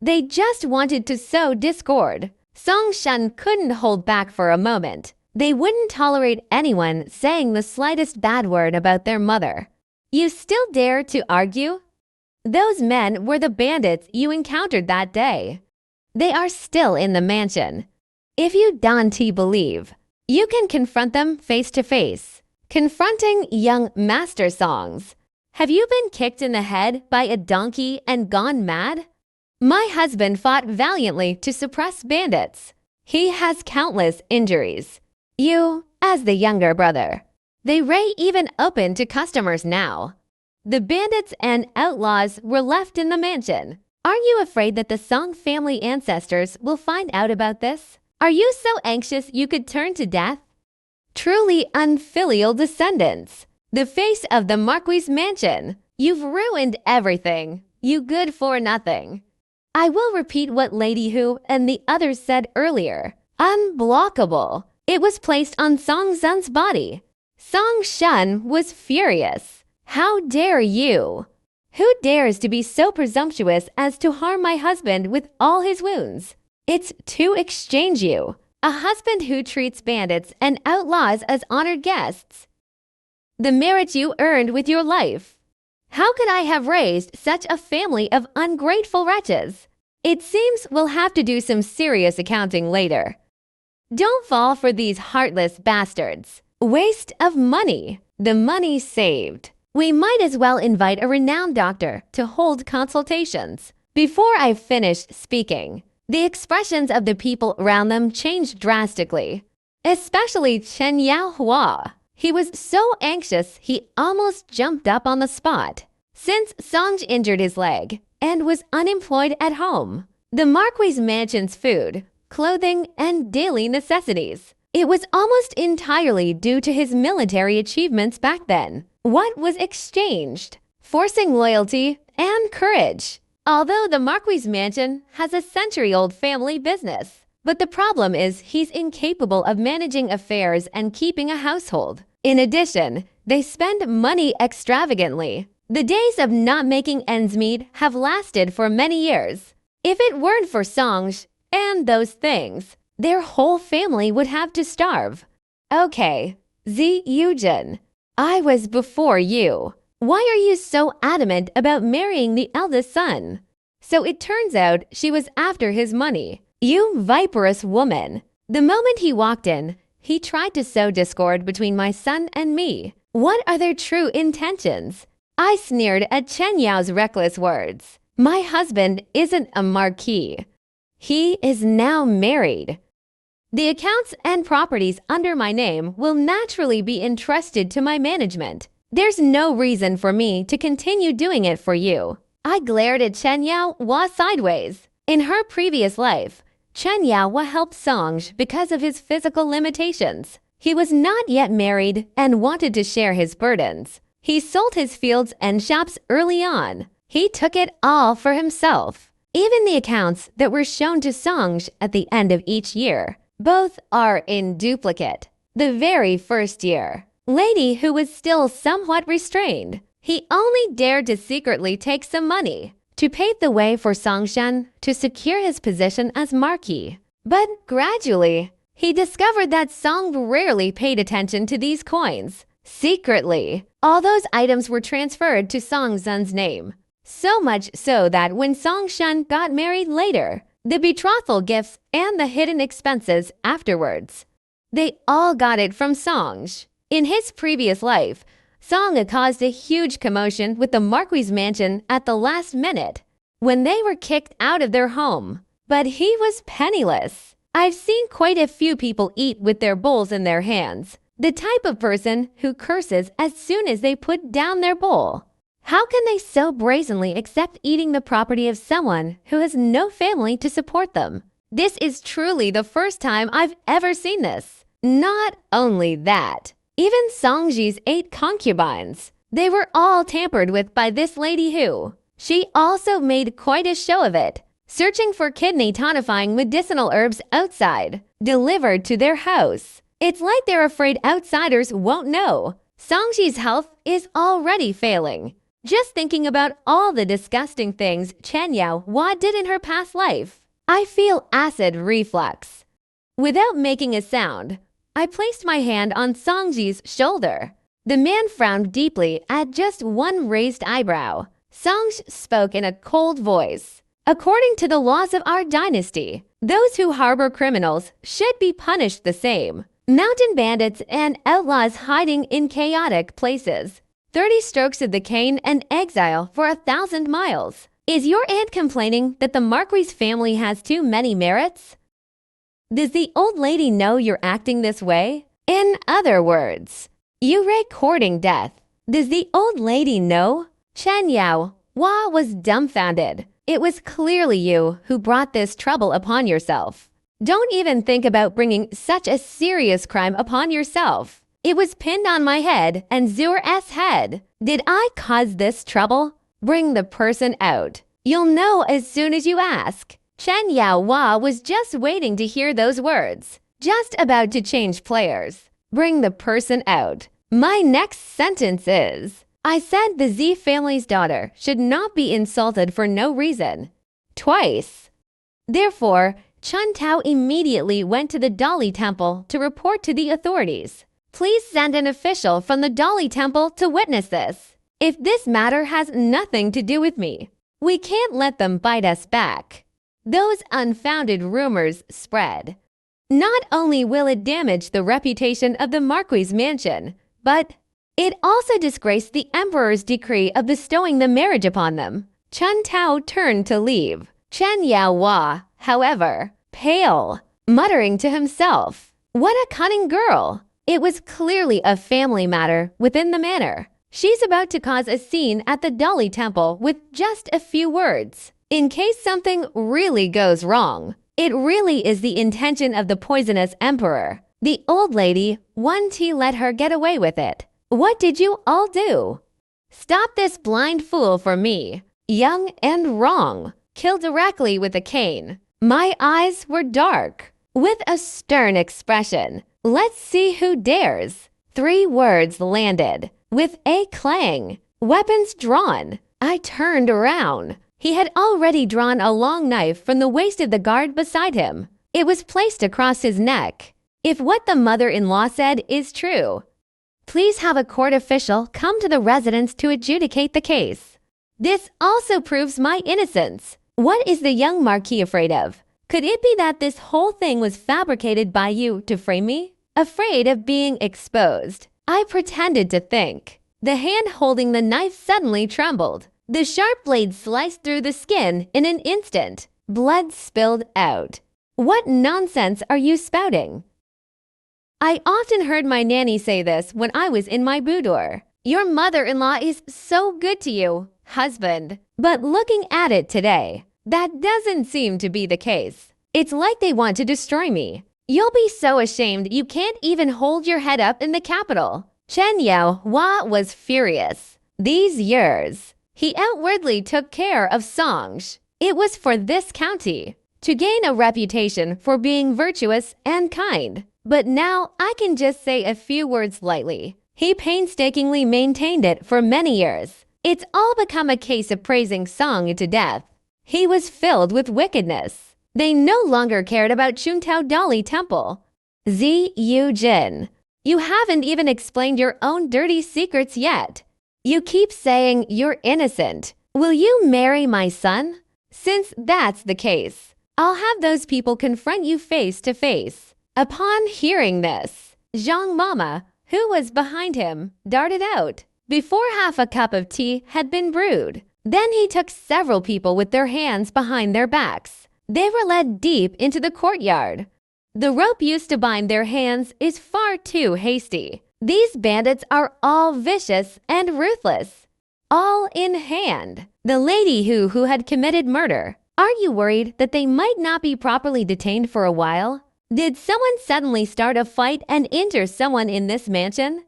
They just wanted to sow discord. Song Shen couldn't hold back for a moment. They wouldn't tolerate anyone saying the slightest bad word about their mother. You still dare to argue? Those men were the bandits you encountered that day. They are still in the mansion. If you Dante believe, you can confront them face to face. Confronting young master songs. Have you been kicked in the head by a donkey and gone mad? My husband fought valiantly to suppress bandits. He has countless injuries. You, as the younger brother. They ray even open to customers now. The bandits and outlaws were left in the mansion. Aren't you afraid that the Song family ancestors will find out about this? Are you so anxious you could turn to death? Truly unfilial descendants. The face of the Marquis' mansion. You've ruined everything. You good for nothing. I will repeat what Lady Who and the others said earlier. Unblockable. It was placed on Song Zhen's body. Song Shen was furious. How dare you? Who dares to be so presumptuous as to harm my husband with all his wounds? It's to exchange you. A husband who treats bandits and outlaws as honored guests. The merit you earned with your life. How could I have raised such a family of ungrateful wretches? It seems we'll have to do some serious accounting later. Don't fall for these heartless bastards. Waste of money. The money saved. We might as well invite a renowned doctor to hold consultations. Before I finished speaking, the expressions of the people around them changed drastically, especially Chen Yaohua. He was so anxious he almost jumped up on the spot. Since Song injured his leg and was unemployed at home, the Marquis' mansion's food, clothing, and daily necessities It was almost entirely due to his military achievements back then. What was exchanged? Forcing loyalty and courage. Although the Marquis mansion has a century-old family business. But the problem is he's incapable of managing affairs and keeping a household. In addition, they spend money extravagantly. The days of not making ends meet have lasted for many years. If it weren't for songs and those things, their whole family would have to starve. Okay, Z. Eugen, I was before you. Why are you so adamant about marrying the eldest son? So it turns out she was after his money. You viperous woman. The moment he walked in, he tried to sow discord between my son and me. What are their true intentions? I sneered at Chen Yao's reckless words. My husband isn't a marquis. He is now married. The accounts and properties under my name will naturally be entrusted to my management. There's no reason for me to continue doing it for you. I glared at Chen Yao sideways. In her previous life, Chen Yao helped Songe because of his physical limitations. He was not yet married and wanted to share his burdens. He sold his fields and shops early on. He took it all for himself. Even the accounts that were shown to Songe at the end of each year, both are in duplicate. The very first year, lady who was still somewhat restrained, he only dared to secretly take some money to pave the way for Songshan to secure his position as marquis. But gradually, he discovered that Song rarely paid attention to these coins. Secretly, all those items were transferred to Songzhen's name. So much so that when Songshan got married later, the betrothal gifts and the hidden expenses afterwards, they all got it from Songe. In his previous life, Song had caused a huge commotion with the Marquis mansion at the last minute when they were kicked out of their home. But he was penniless. I've seen quite a few people eat with their bowls in their hands. The type of person who curses as soon as they put down their bowl. How can they so brazenly accept eating the property of someone who has no family to support them? This is truly the first time I've ever seen this. Not only that, even Songji's 8 concubines, they were all tampered with by this lady who, she also made quite a show of it, searching for kidney tonifying medicinal herbs outside, delivered to their house. It's like they're afraid outsiders won't know. Songji's health is already failing. Just thinking about all the disgusting things Chen Yao did in her past life, I feel acid reflux. Without making a sound, I placed my hand on Songji's shoulder. The man frowned deeply at just one raised eyebrow. Songe spoke in a cold voice. According to the laws of our dynasty, those who harbor criminals should be punished the same. Mountain bandits and outlaws hiding in chaotic places. 30 strokes of the cane and exile for 1,000 miles. Is your aunt complaining that the Marquis family has too many merits? Does the old lady know you're acting this way? In other words, you were courting death. Does the old lady know? Chen Yao was dumbfounded. It was clearly you who brought this trouble upon yourself. Don't even think about bringing such a serious crime upon yourself. It was pinned on my head and Zur's head. Did I cause this trouble? Bring the person out. You'll know as soon as you ask. Chen Yao was just waiting to hear those words. Just about to change players. Bring the person out. My next sentence is, I said the Z family's daughter should not be insulted for no reason. Twice. Therefore, Chun Tao immediately went to the Dali Temple to report to the authorities. Please send an official from the Dali Temple to witness this. If this matter has nothing to do with me, we can't let them bite us back. Those unfounded rumors spread. Not only will it damage the reputation of the Marquis mansion, but it also disgraced the Emperor's decree of bestowing the marriage upon them. Chun Tao turned to leave. Chen Yao, however, pale, muttering to himself, "What a cunning girl!" It was clearly a family matter within the manor. She's about to cause a scene at the Dali Temple with just a few words. In case something really goes wrong, it really is the intention of the poisonous emperor. The old lady wouldn't let her get away with it. What did you all do? Stop this blind fool for me. Young and wrong. Kill directly with a cane. My eyes were dark. With a stern expression. Let's see who dares. 3 words landed. With a clang. Weapons drawn. I turned around. He had already drawn a long knife from the waist of the guard beside him. It was placed across his neck. If what the mother-in-law said is true, please have a court official come to the residence to adjudicate the case. This also proves my innocence. What is the young Marquis afraid of? Could it be that this whole thing was fabricated by you to frame me? Afraid of being exposed. I pretended to think. The hand holding the knife suddenly trembled. The sharp blade sliced through the skin in an instant. Blood spilled out. What nonsense are you spouting? I often heard my nanny say this when I was in my boudoir. Your mother-in-law is so good to you, husband. But looking at it today, that doesn't seem to be the case. It's like they want to destroy me. You'll be so ashamed you can't even hold your head up in the capital. Chen Yao Hua was furious. These years, he outwardly took care of Songsh. It was for this county, to gain a reputation for being virtuous and kind. But now I can just say a few words lightly. He painstakingly maintained it for many years. It's all become a case of praising Song to death. He was filled with wickedness. They no longer cared about Chuntao Dali Temple. Yu Jin, you haven't even explained your own dirty secrets yet. You keep saying you're innocent. Will you marry my son? Since that's the case, I'll have those people confront you face to face. Upon hearing this, Zhang Mama, who was behind him, darted out. Before half a cup of tea had been brewed, then he took several people with their hands behind their backs. They were led deep into the courtyard. The rope used to bind their hands is far too hasty. These bandits are all vicious and ruthless. All in hand. The lady who had committed murder. Are you worried that they might not be properly detained for a while? Did someone suddenly start a fight and injure someone in this mansion?